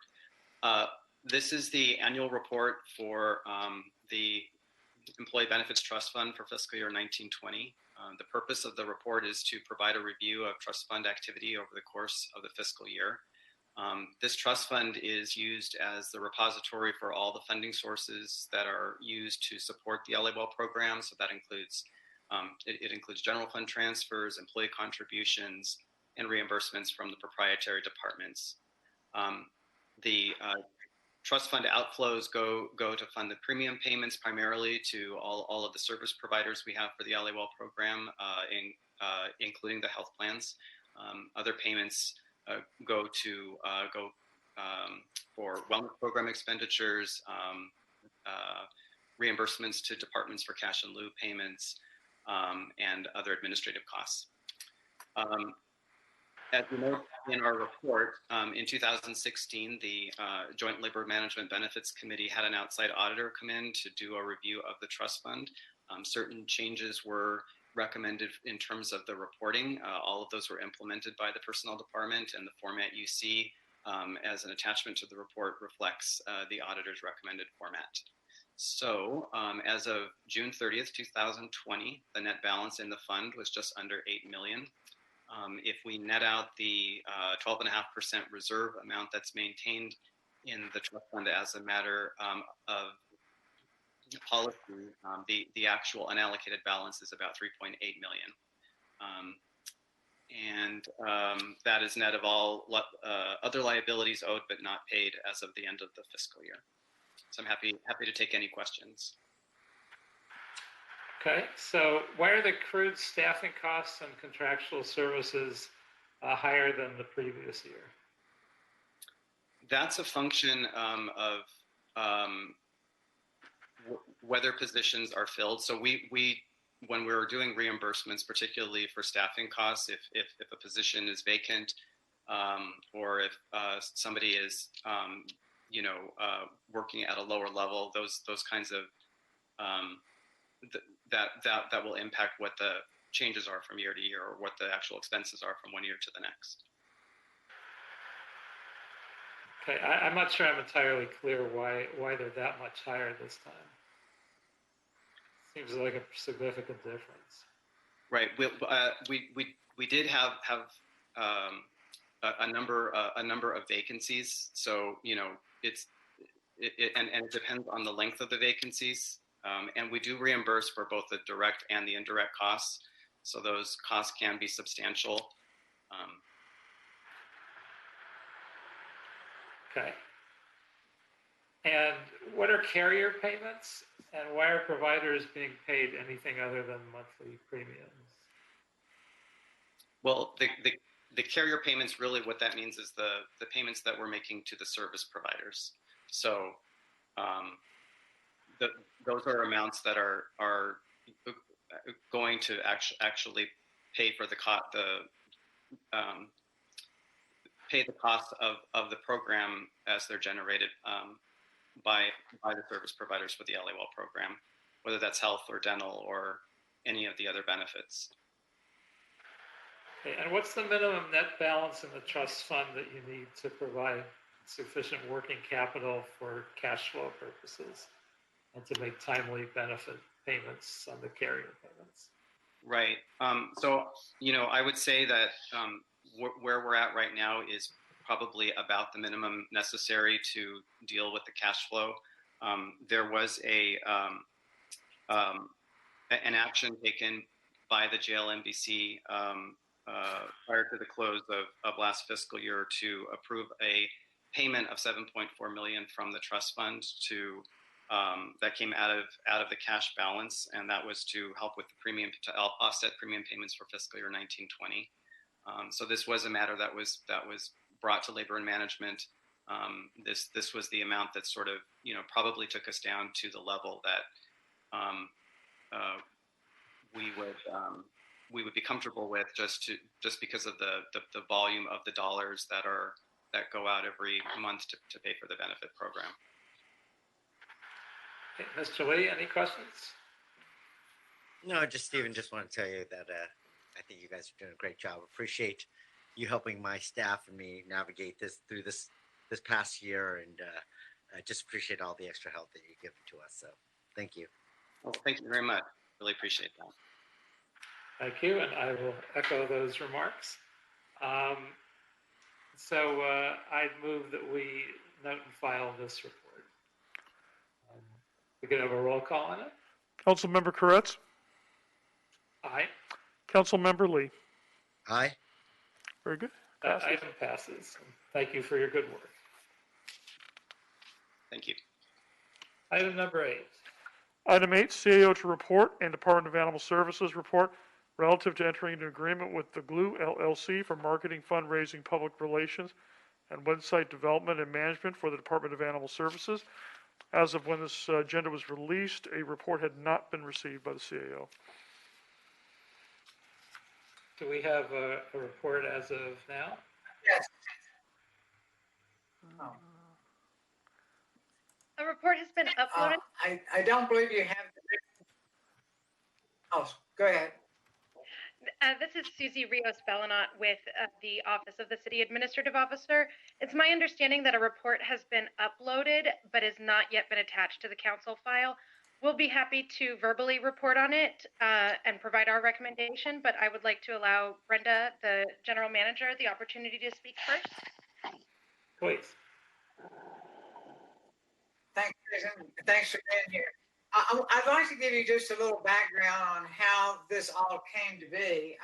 This is the annual report for the Employee Benefits Trust Fund for fiscal year 1920. The purpose of the report is to provide a review of trust fund activity over the course of the fiscal year. This trust fund is used as the repository for all the funding sources that are used to support the LA Well program. So that includes it includes general fund transfers, employee contributions, and reimbursements from the proprietary departments. The trust fund outflows go to fund the premium payments primarily to all of the service providers we have for the LA Well program, including the health plans. Other payments go for wellness program expenditures, reimbursements to departments for cash in lieu payments, and other administrative costs. As you know in our report, in 2016, the Joint Labor Management Benefits Committee had an outside auditor come in to do a review of the trust fund. Certain changes were recommended in terms of the reporting. All of those were implemented by the Personnel Department, and the format you see as an attachment to the report reflects the auditor's recommended format. So as of June 30th, 2020, the net balance in the fund was just under $8 million. If we net out the 12.5% reserve amount that's maintained in the trust fund as a matter of policy, the actual unallocated balance is about $3.8 million. That is net of all other liabilities owed but not paid as of the end of the fiscal year. So I'm happy to take any questions. Okay, so why are the accrued staffing costs and contractual services higher than the previous year? That's a function of whether positions are filled. So we when we're doing reimbursements, particularly for staffing costs, if a position is vacant, or if somebody is working at a lower level, those kinds of that will impact what the changes are from year to year, or what the actual expenses are from one year to the next. Okay, I'm not sure I'm entirely clear why they're that much higher this time. Seems like a significant difference. Right. We did have a number of vacancies. So it depends on the length of the vacancies, and we do reimburse for both the direct and the indirect costs. So those costs can be substantial. Okay. And what are carrier payments, and why are providers being paid anything other than monthly premiums? Well, the carrier payments, really what that means is the payments that we're making to the service providers. So those are amounts that are going to actually pay for pay the cost of the program as they're generated by the service providers for the LA Well program, whether that's health or dental or any of the other benefits. Okay, and what's the minimum net balance in the trust fund that you need to provide sufficient working capital for cash flow purposes and to make timely benefit payments on the carrier payments? Right. So, I would say that where we're at right now is probably about the minimum necessary to deal with the cash flow. There was an action taken by the JLMBC prior to the close of last fiscal year to approve a payment of $7.4 million from the trust fund that came out of the cash balance, and that was to help with the premium, to offset premium payments for fiscal year 1920. So this was a matter that was brought to labor and management. This was the amount that sort of probably took us down to the level that we would be comfortable with, just because of the volume of the dollars that go out every month to pay for the benefit program. Okay, Mr. Lee, any questions? No, Stephen, just want to tell you that I think you guys are doing a great job. Appreciate you helping my staff and me navigate through this past year, and I just appreciate all the extra help that you've given to us. So thank you. Well, thank you very much. Really appreciate that. Thank you, and I will echo those remarks. So I'd move that we note and file this report. We could have a roll call on it. Councilmember Koretz? Aye. Councilmember Lee? Aye. Very good. That item passes. Thank you for your good work. Thank you. Item number 8. Item 8, CAO to report and Department of Animal Services report relative to entering into agreement with the GLUE LLC for marketing, fundraising, public relations, and website development and management for the Department of Animal Services. As of when this agenda was released, a report had not been received by the CAO. Do we have a report as of now? Yes. Oh. A report has been uploaded. I don't believe you have. Oh, go ahead. This is Susie Rios-Bellinot with the Office of the City Administrative Officer. It's my understanding that a report has been uploaded but has not yet been attached to the council file. We'll be happy to verbally report on it and provide our recommendation, but I would like to allow Brenda, the general manager, the opportunity to speak first. Please. Thanks, Susan. Thanks for being here. I'd like to give you just a little background on how this all came to be.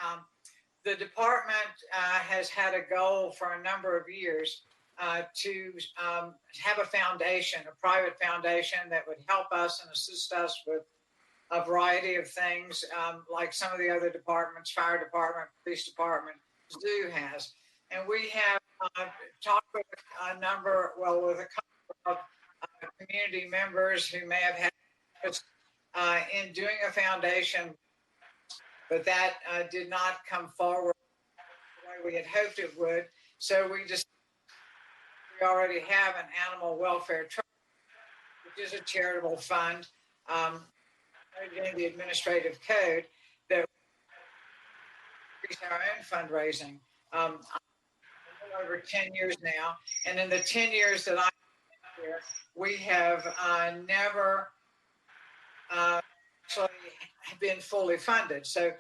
The department has had a goal for a number of years to have a foundation, a private foundation that would help us and assist us with a variety of things, like some of the other departments, fire department, police department, zoo has. And we have talked with a number, well, with a couple of community members who may have had in doing a foundation, but that did not come forward the way we had hoped it would. So we already have an animal welfare trust, which is a charitable fund in the administrative code that increase our own fundraising. Over 10 years now, and in the 10 years that I've been here, we have never actually been fully funded. So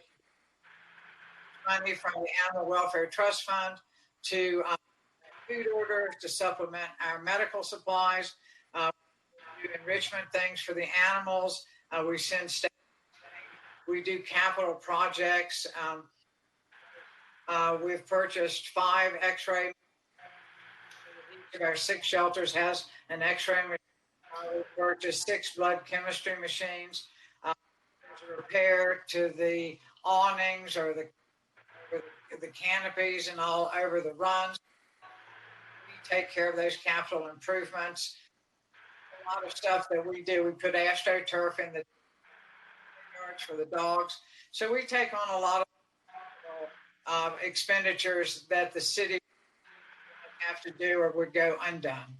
money from the Animal Welfare Trust Fund to food orders to supplement our medical supplies. We do enrichment things for the animals. We send staff. We do capital projects. We've purchased 5 x-ray. Each of our 6 shelters has an x-ray machine. We've purchased 6 blood chemistry machines. There's a repair to the awnings or the canopies and all over the runs. We take care of those capital improvements. A lot of stuff that we do. We put AstroTurf in the yards for the dogs. So we take on a lot of expenditures that the city would have to do or would go undone.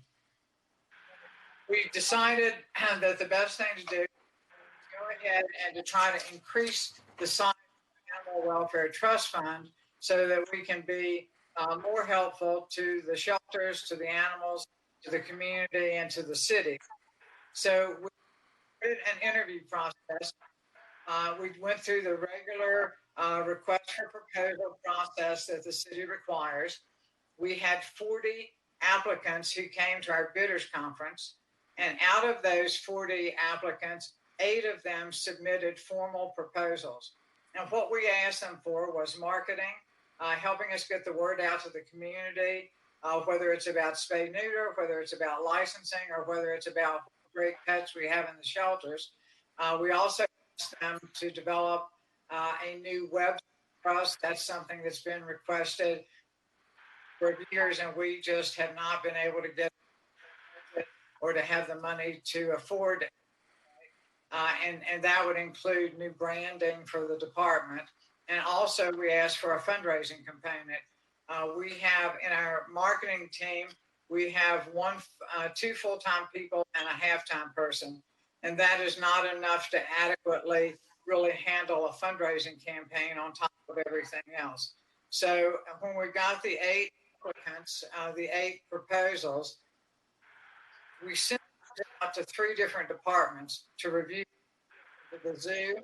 We decided that the best thing to do is go ahead and to try to increase the size of the Animal Welfare Trust Fund so that we can be more helpful to the shelters, to the animals, to the community, and to the city. So we did an interview process. We went through the regular request for proposal process that the city requires. We had 40 applicants who came to our bidders conference, and out of those 40 applicants, 8 of them submitted formal proposals. And what we asked them for was marketing, helping us get the word out to the community, whether it's about spay neuter, whether it's about licensing, or whether it's about great pets we have in the shelters. We also asked them to develop a new website for us. That's something that's been requested for years, and we just have not been able to get it or to have the money to afford it. And that would include new branding for the department. And also we asked for a fundraising component. We have in our marketing team, we have 2 full-time people and a half-time person. And that is not enough to adequately really handle a fundraising campaign on top of everything else. So when we got the 8 applicants, the 8 proposals, we sent it out to 3 different departments to review, to the zoo,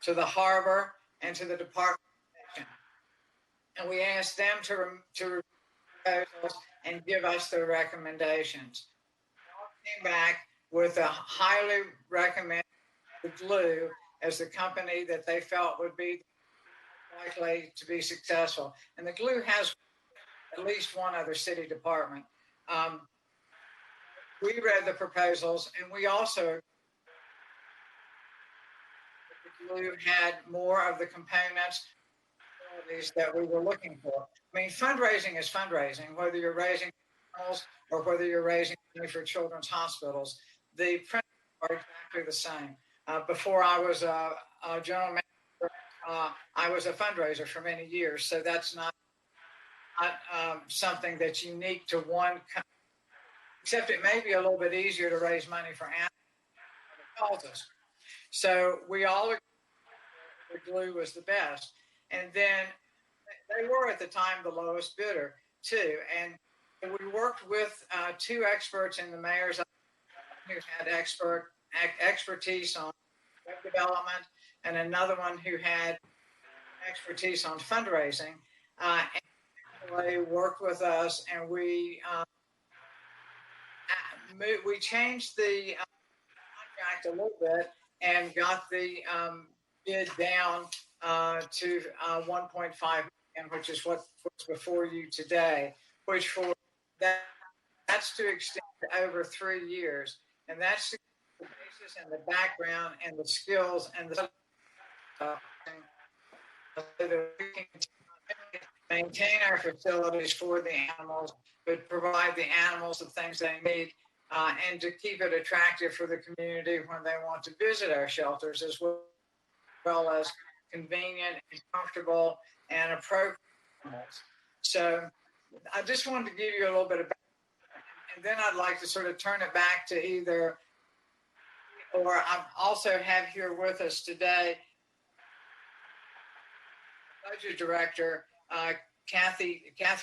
to the harbor, and to the Department of Education. And we asked them to review proposals and give us their recommendations. They all came back with a highly recommended GLUE as the company that they felt would be likely to be successful. And the GLUE has at least one other city department. we read the proposals, and we also had more of the components that we were looking for. I mean, fundraising is fundraising, whether you're raising animals or whether you're raising money for children's hospitals. The principles are exactly the same. Before I was a general manager, I was a fundraiser for many years, so that's not something that's unique to one company, except it may be a little bit easier to raise money for animal causes. So we all agreed the glue was the best. And then they were at the time the lowest bidder too. And we worked with two experts in the mayor's office who had expertise on web development and another one who had expertise on fundraising. And they worked with us, and we changed the contract a little bit and got the bid down to 1.5 million, which is what's before you today. Which for that's to extend over 3 years, and that's the basis and the background and the skills and the so that we can maintain our facilities for the animals, but provide the animals the things they need, and to keep it attractive for the community when they want to visit our shelters, as well as convenient and comfortable and appropriate animals. So I just wanted to give you a little bit of background, and then I'd like to sort of turn it back to either, or I also have here with us today Budget Director Kathy can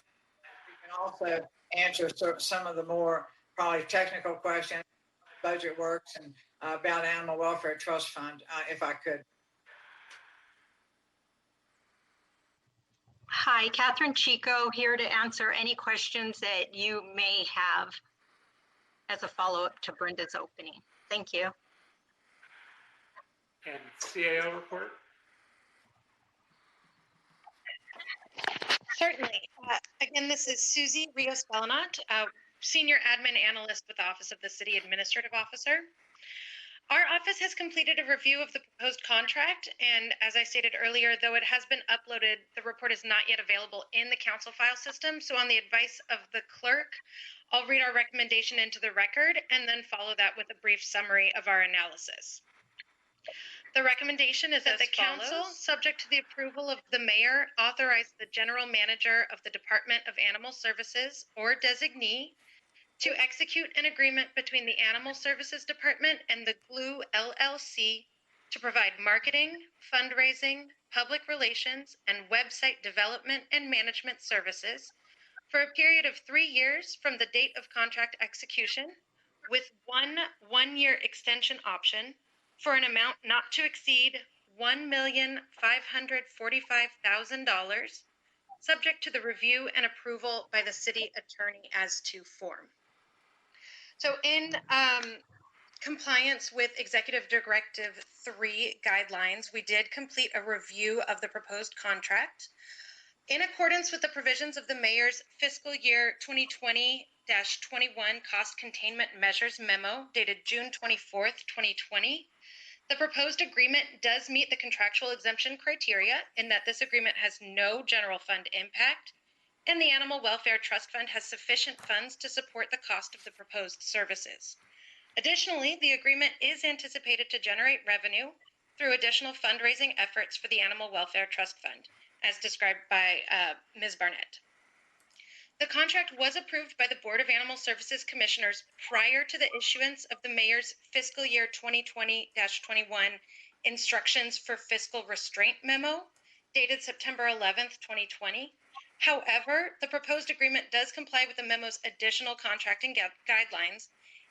also answer some of the more probably technical questions, budget works, and about Animal Welfare Trust Fund, if I could. Hi, Catherine Chico here to answer any questions that you may have as a follow-up to Brenda's opening. Thank you. And CAO report? Certainly. Again, this is Susie Rios-Bellanot, Senior Admin Analyst with the Office of the City Administrative Officer. Our office has completed a review of the proposed contract, and as I stated earlier, though it has been uploaded, the report is not yet available in the council file system. So on the advice of the clerk, I'll read our recommendation into the record and then follow that with a brief summary of our analysis. The recommendation is that the council, subject to the approval of the mayor, authorize the general manager of the Department of Animal Services or designee to execute an agreement between the Animal Services Department and the GLUE LLC to provide marketing, fundraising, public relations, and website development and management services for a period of 3 years from the date of contract execution, with one-year extension option for an amount not to exceed $1,545,000, subject to the review and approval by the city attorney as to form. So in compliance with Executive Directive 3 guidelines, we did complete a review of the proposed contract. In accordance with the provisions of the Mayor's Fiscal Year 2020-21 Cost Containment Measures Memo dated June 24th, 2020, the proposed agreement does meet the contractual exemption criteria in that this agreement has no general fund impact, and the Animal Welfare Trust Fund has sufficient funds to support the cost of the proposed services. Additionally, the agreement is anticipated to generate revenue through additional fundraising efforts for the Animal Welfare Trust Fund, as described by Ms. Barnett. The contract was approved by the Board of Animal Services Commissioners prior to the issuance of the Mayor's Fiscal Year 2020-21 Instructions for Fiscal Restraint Memo, dated September 11th, 2020. However, the proposed agreement does comply with the memo's additional contracting guidelines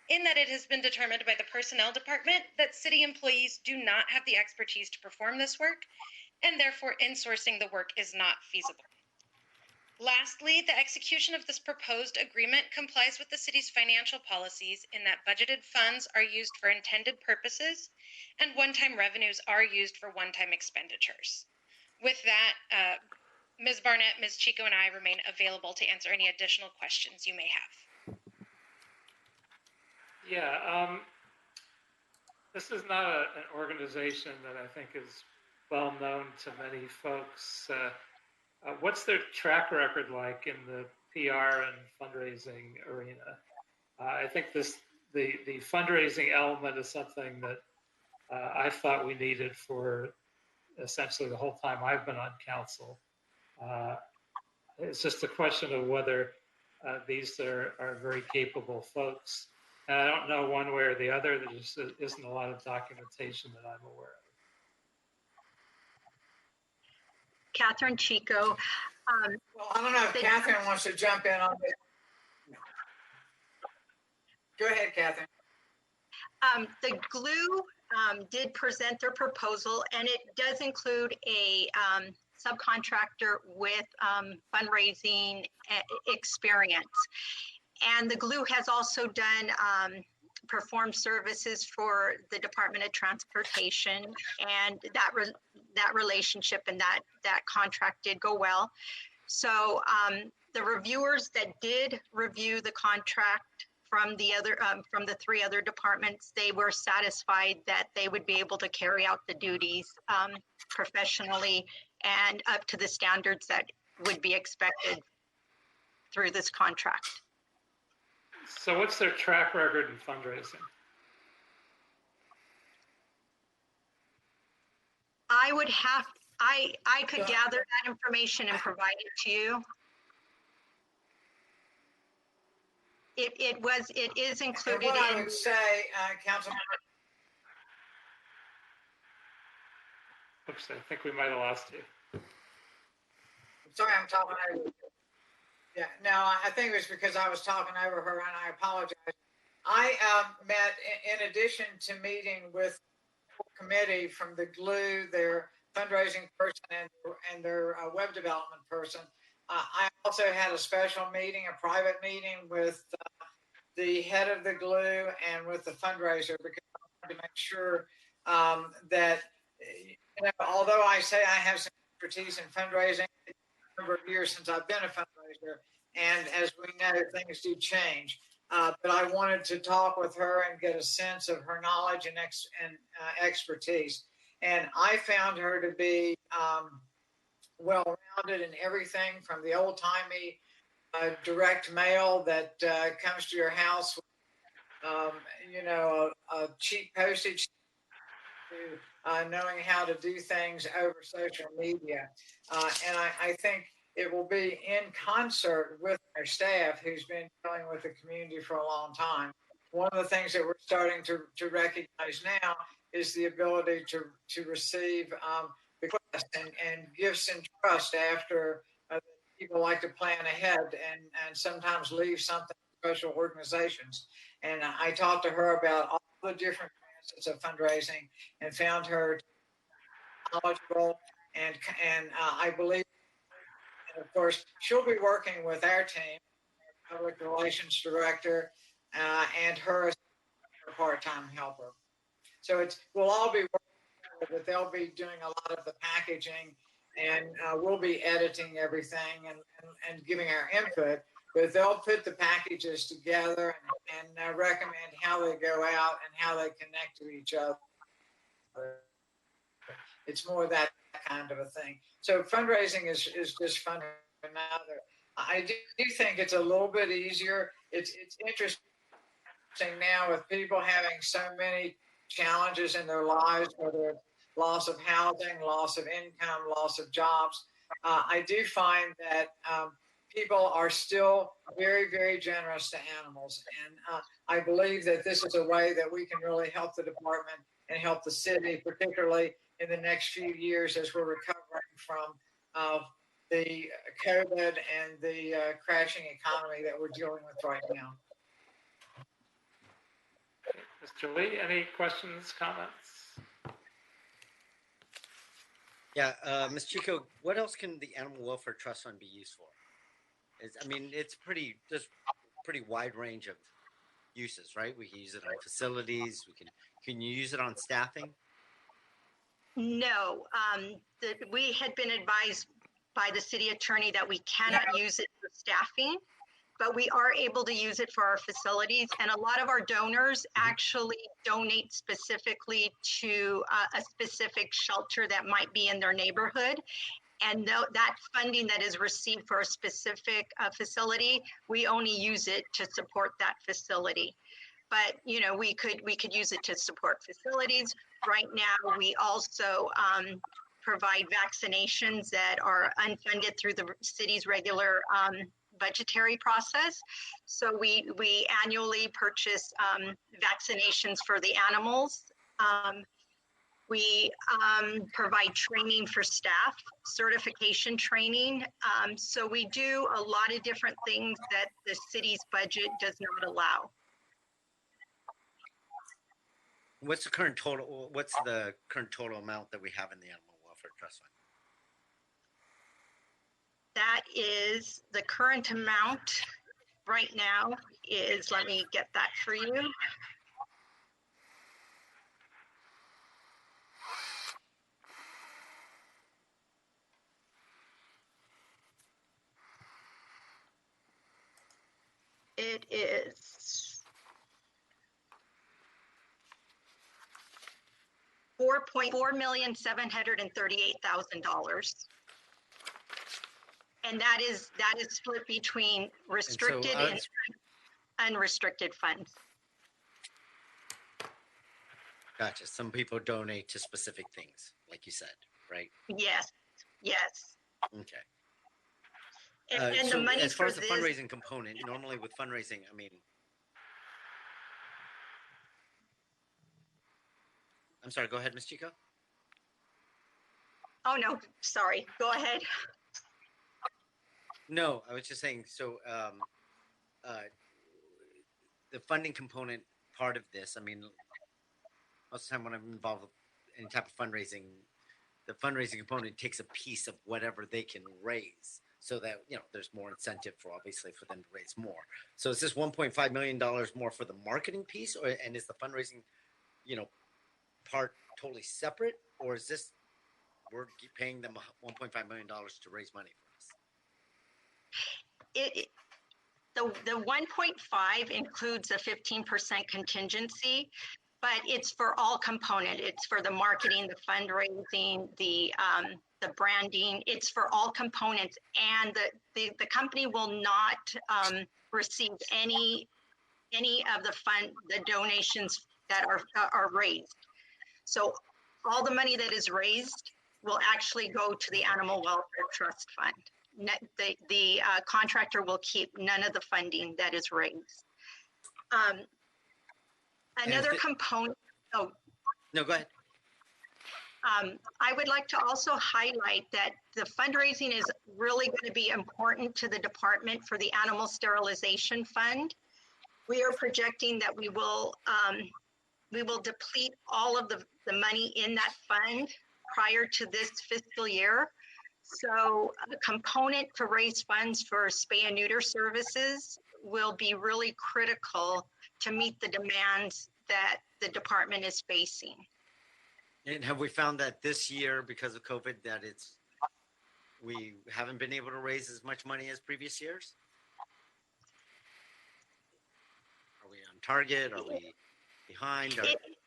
in that it has been determined by the Personnel Department that city employees do not have the expertise to perform this work, and therefore insourcing the work is not feasible. Lastly, the execution of this proposed agreement complies with the city's financial policies in that budgeted funds are used for intended purposes and one-time revenues are used for one-time expenditures. With that, Ms. Barnett, Ms. Chico, and I remain available to answer any additional questions you may have. Yeah, this is not an organization that I think is well known to many folks. What's their track record like in the PR and fundraising arena? I think the fundraising element is something that I thought we needed for essentially the whole time I've been on council. It's just a question of whether these are very capable folks. And I don't know one way or the other. There just isn't a lot of documentation that I'm aware of. Catherine Chico. Well, I don't know if Catherine wants to jump in on this. Go ahead, Catherine. The GLUE did present their proposal, and it does include a subcontractor with fundraising experience. And the GLUE has also done performed services for the Department of Transportation, and that relationship and that contract did go well. So the reviewers that did review the contract from the three other departments, they were satisfied that they would be able to carry out the duties professionally and up to the standards that would be expected through this contract. So what's their track record in fundraising? I could gather that information and provide it to you. It is included in. I would say, Councilmember. Oops, I think we might have lost you. Sorry, I'm talking over you. Yeah, no, I think it was because I was talking over her, and I apologize. I met, in addition to meeting with the committee from the GLUE, their fundraising person and their web development person, I also had a special meeting, a private meeting with the head of the GLUE and with the fundraiser, because I wanted to make sure that, although I say I have some expertise in fundraising, it's a number of years since I've been a fundraiser, and as we know, things do change. But I wanted to talk with her and get a sense of her knowledge and expertise. And I found her to be well-rounded in everything from the old-timey direct mail that comes to your house with, a cheap postage, to knowing how to do things over social media. And I think it will be in concert with our staff who's been dealing with the community for a long time. One of the things that we're starting to recognize now is the ability to receive requests and gifts and trust after people like to plan ahead and sometimes leave something to special organizations. And I talked to her about all the different facets of fundraising and found her knowledgeable and I believe, and of course, she'll be working with our team, our public relations director, and her part-time helper. So we'll all be working together, but they'll be doing a lot of the packaging, and we'll be editing everything and giving our input. But they'll put the packages together and recommend how they go out and how they connect to each other. It's more that kind of a thing. So fundraising is just fun. I do think it's a little bit easier. It's interesting now with people having so many challenges in their lives, whether it's loss of housing, loss of income, loss of jobs. I do find that people are still very, very generous to animals. And I believe that this is a way that we can really help the department and help the city, particularly in the next few years as we're recovering from the COVID and the crashing economy that we're dealing with right now. Mr. Lee, any questions, comments? Yeah, Ms. Chico, what else can the Animal Welfare Trust Fund be used for? It's there's pretty wide range of uses, right? We can use it on facilities. Can you use it on staffing? No, we had been advised by the city attorney that we cannot use it for staffing. but we are able to use it for our facilities. And a lot of our donors actually donate specifically to a specific shelter that might be in their neighborhood. And that funding that is received for a specific facility, we only use it to support that facility. But you know, we could use it to support facilities. Right now, we also provide vaccinations that are unfunded through the city's regular budgetary process. So we annually purchase vaccinations for the animals. We provide training for staff, certification training. So we do a lot of different things that the city's budget does not allow. What's the current total? What's the current total amount that we have in the Animal Welfare Trust Fund? That is the current amount right now is, let me get that for you. It is $4,738,000. And that is split between restricted and unrestricted funds. Gotcha. Some people donate to specific things, like you said, right? Yes, yes. Okay. And so the money as far for as the this, fundraising component, normally with fundraising, I mean, I'm sorry, go ahead, Ms. Chico. oh no, sorry, go ahead. No, I was just saying, so the funding component part of this, I mean, most of the time when I'm involved with any type of fundraising, the fundraising component takes a piece of whatever they can raise so that, you know, there's more incentive for obviously for them to raise more. So is this $1.5 million more for the marketing piece, or and is the fundraising, you know, part totally separate, or is this we're paying them $1.5 million to raise money for us? The 1.5 includes a 15% contingency, but it's for all component. It's for the marketing, the fundraising, the branding. It's for all components, and the company will not receive any of the donations that are raised. So all the money that is raised will actually go to the Animal Welfare Trust Fund. The contractor will keep none of the funding that is raised. Another component. Oh, no, go ahead. I would like to also highlight that the fundraising is really going to be important to the department for the Animal Sterilization Fund. We are projecting that we will deplete all of the money in that fund prior to this fiscal year. So a component to raise funds for spay and neuter services will be really critical to meet the demands that the department is facing. And have we found that this year, because of COVID, that we haven't been able to raise as much money as previous years? Are we on target? Are we behind? Or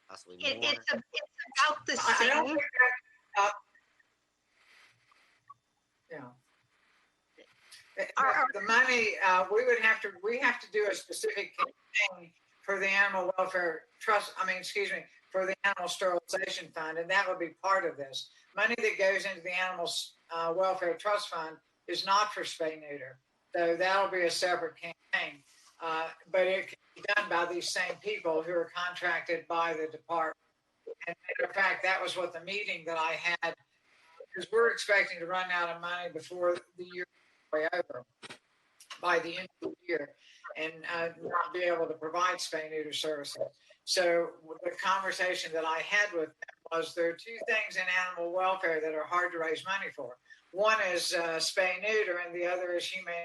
possibly more? It's about the same. The money, we have to do a specific campaign for the Animal Welfare Trust, for the Animal Sterilization Fund, and that would be part of this. Money that goes into the Animal Welfare Trust Fund is not for spay neuter, so that'll be a separate campaign. But it can be done by these same people who are contracted by the department. And matter of fact, that was what the meeting that I had, because we're expecting to run out of money before the year is way over, by the end of the year, and not be able to provide spay neuter services. So the conversation that I had with them was there are two things in animal welfare that are hard to raise money for. One is spay neuter, and the other is humane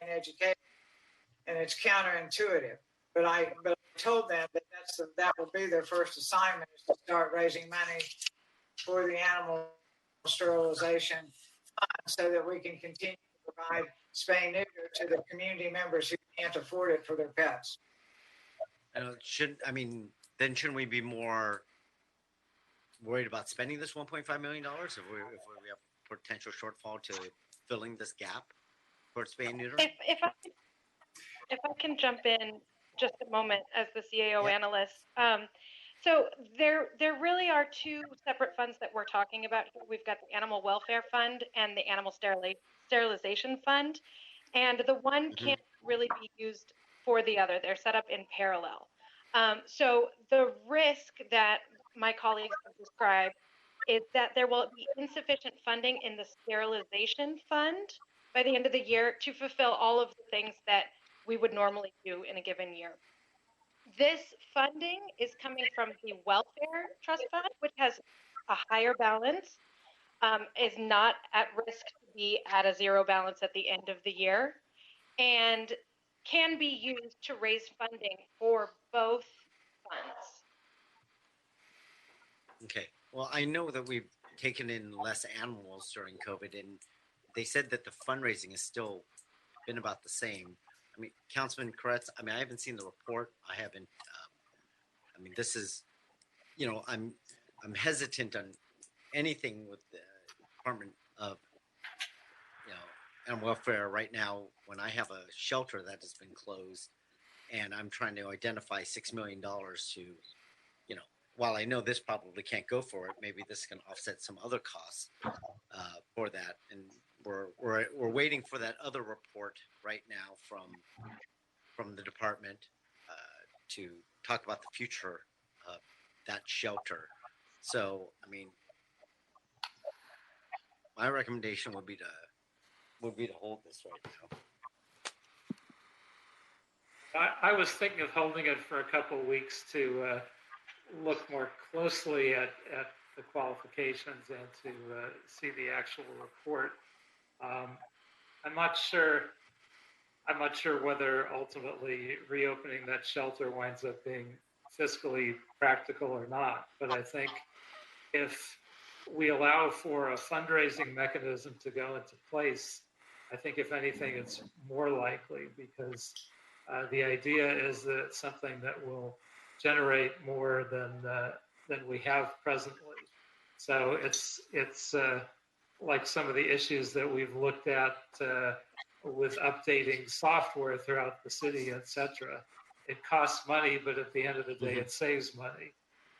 education, and it's counterintuitive. But I told them that that will be their first assignment, is to start raising money for the animal sterilization fund, so that we can continue to provide spay neuter to the community members who can't afford it for their pets. Then shouldn't we be more worried about spending this $1.5 million if we have potential shortfall to filling this gap for spay and neuter? If I can jump in just a moment as the CAO Yeah. analyst. So there really are two separate funds that we're talking about here. We've got the Animal Welfare Fund and the Animal Sterilization Fund. And the one can't really be used for the other. They're set up in parallel. So the risk that my colleagues have described is that there will be insufficient funding in the sterilization fund by the end of the year to fulfill all of the things that we would normally do in a given year. This funding is coming from the Welfare Trust Fund, which has a higher balance, is not at risk to be at a zero balance at the end of the year, and can be used to raise funding for both funds. Okay. Well, I know that we've taken in less animals during COVID, and they said that the fundraising has still been about the same. I mean, Councilman Koretz, I haven't seen the report. I haven't. This is, I'm hesitant on anything with the Department of, Animal Welfare right now when I have a shelter that has been closed, and I'm trying to identify $6 million to, while I know this probably can't go for it, maybe this can offset some other costs for that. And we're waiting for that other report right now from the department to talk about the future of that shelter. So, my recommendation would be to hold this right now. I was thinking of holding it for a couple of weeks to look more closely at the qualifications and to see the actual report. I'm not sure whether ultimately reopening that shelter winds up being fiscally practical or not. But I think if we allow for a fundraising mechanism to go into place, I think if anything, it's more likely, because the idea is that it's something that will generate more than we have presently. So it's like some of the issues that we've looked at with updating software throughout the city, et cetera. It costs money, but at the end of the day, it saves money.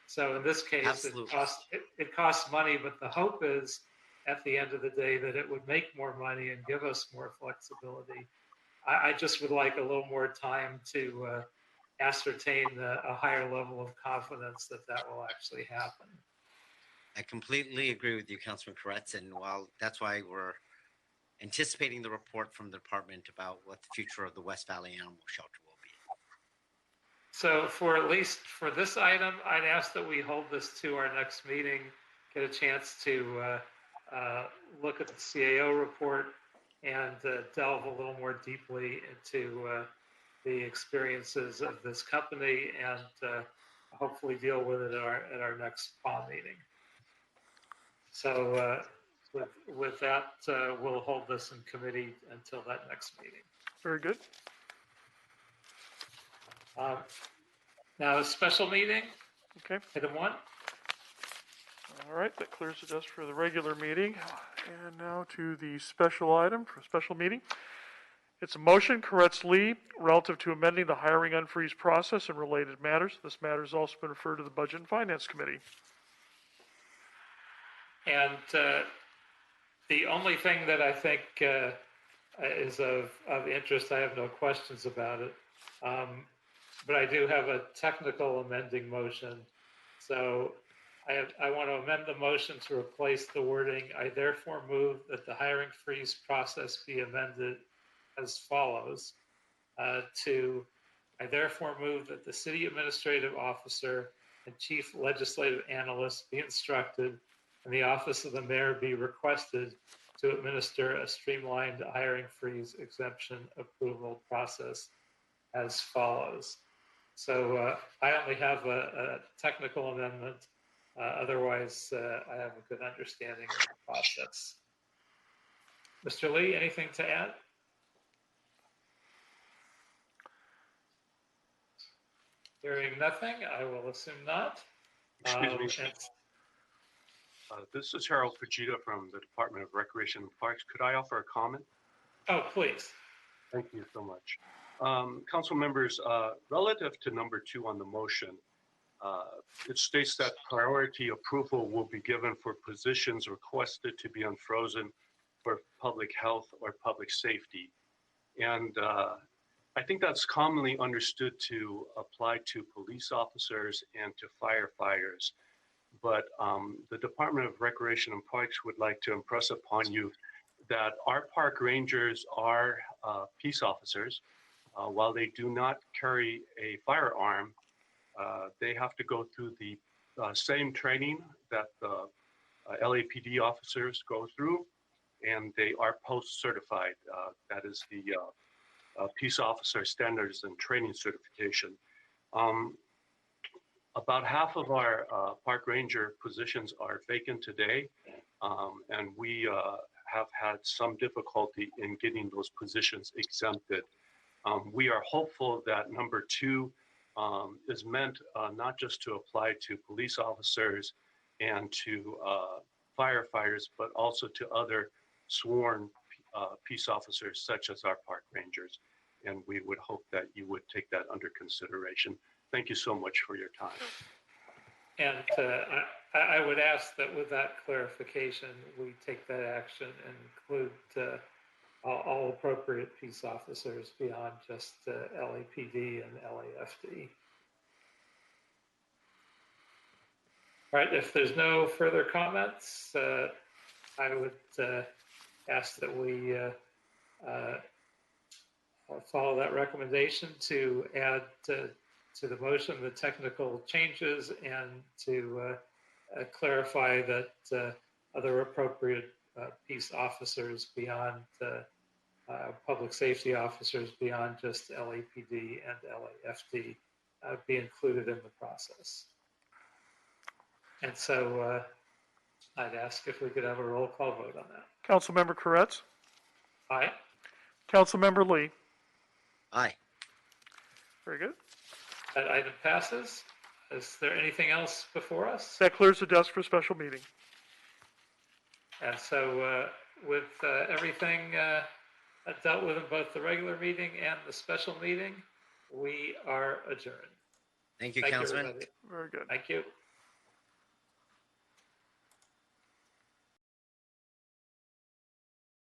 So in this case, it costs money, but the hope is at the end of the day that it would make more money and give us more flexibility. I just would like a little more time to ascertain a higher level of confidence that will actually happen. I completely agree with you, Councilman Koretz, and while that's why we're anticipating the report from the department about what the future of the West Valley Animal Shelter will be. So at least for this item, I'd ask that we hold this to our next meeting, get a chance to look at the CAO report and delve a little more deeply into the experiences of this company and hopefully deal with it at our next fall meeting. So with that, we'll hold this in committee until that next meeting. Very good. Now, a special meeting. Okay. Item 1. All right, that clears the dust for the regular meeting. And now to the special item for special meeting. It's a motion, Koretz-Lee, relative to amending the hiring unfreeze process and related matters. This matter has also been referred to the Budget and Finance Committee. And the only thing that I think is of interest, I have no questions about it, but I do have a technical amending motion. So I want to amend the motion to replace the wording, I therefore move that the hiring freeze process be amended as follows, to I therefore move that the city administrative officer and chief legislative analyst be instructed and the office of the mayor be requested to administer a streamlined hiring freeze exemption approval process as follows. So I only have a technical amendment. Otherwise, I have a good understanding of the process. Mr. Lee, anything to add? Hearing nothing, I will assume not. Excuse me. And- This is Harold Fujita from the Department of Recreation and Parks. Could I offer a comment? Oh, please. Thank you so much. Council members, relative to number 2 on the motion, it states that priority approval will be given for positions requested to be unfrozen for public health or public safety. And I think that's commonly understood to apply to police officers and to firefighters. But the Department of Recreation and Parks would like to impress upon you that our park rangers are peace officers. While they do not carry a firearm, they have to go through the same training that the LAPD officers go through, and they are post-certified. That is the Peace Officer Standards and Training Certification. About half of our park ranger positions are vacant today, and we have had some difficulty in getting those positions exempted. We are hopeful that number 2 is meant not just to apply to police officers and to firefighters, but also to other sworn peace officers such as our park rangers. And we would hope that you would take that under consideration. Thank you so much for your time. And I would ask that with that clarification, we take that action and include all appropriate peace officers beyond just LAPD and LAFD. All right, if there's no further comments, I would ask that we follow that recommendation to add to the motion the technical changes and to clarify that other appropriate peace officers beyond public safety officers beyond just LAPD and LAFD be included in the process. And so I'd ask if we could have a roll call vote on that. Councilmember Koretz? Aye. Councilmember Lee? Aye. Very good. That item passes. Is there anything else before us? That clears the desk for special meeting. And so with everything dealt with in both the regular meeting and the special meeting, we are adjourned. Thank you, Councilman. everybody. Very good. Thank you.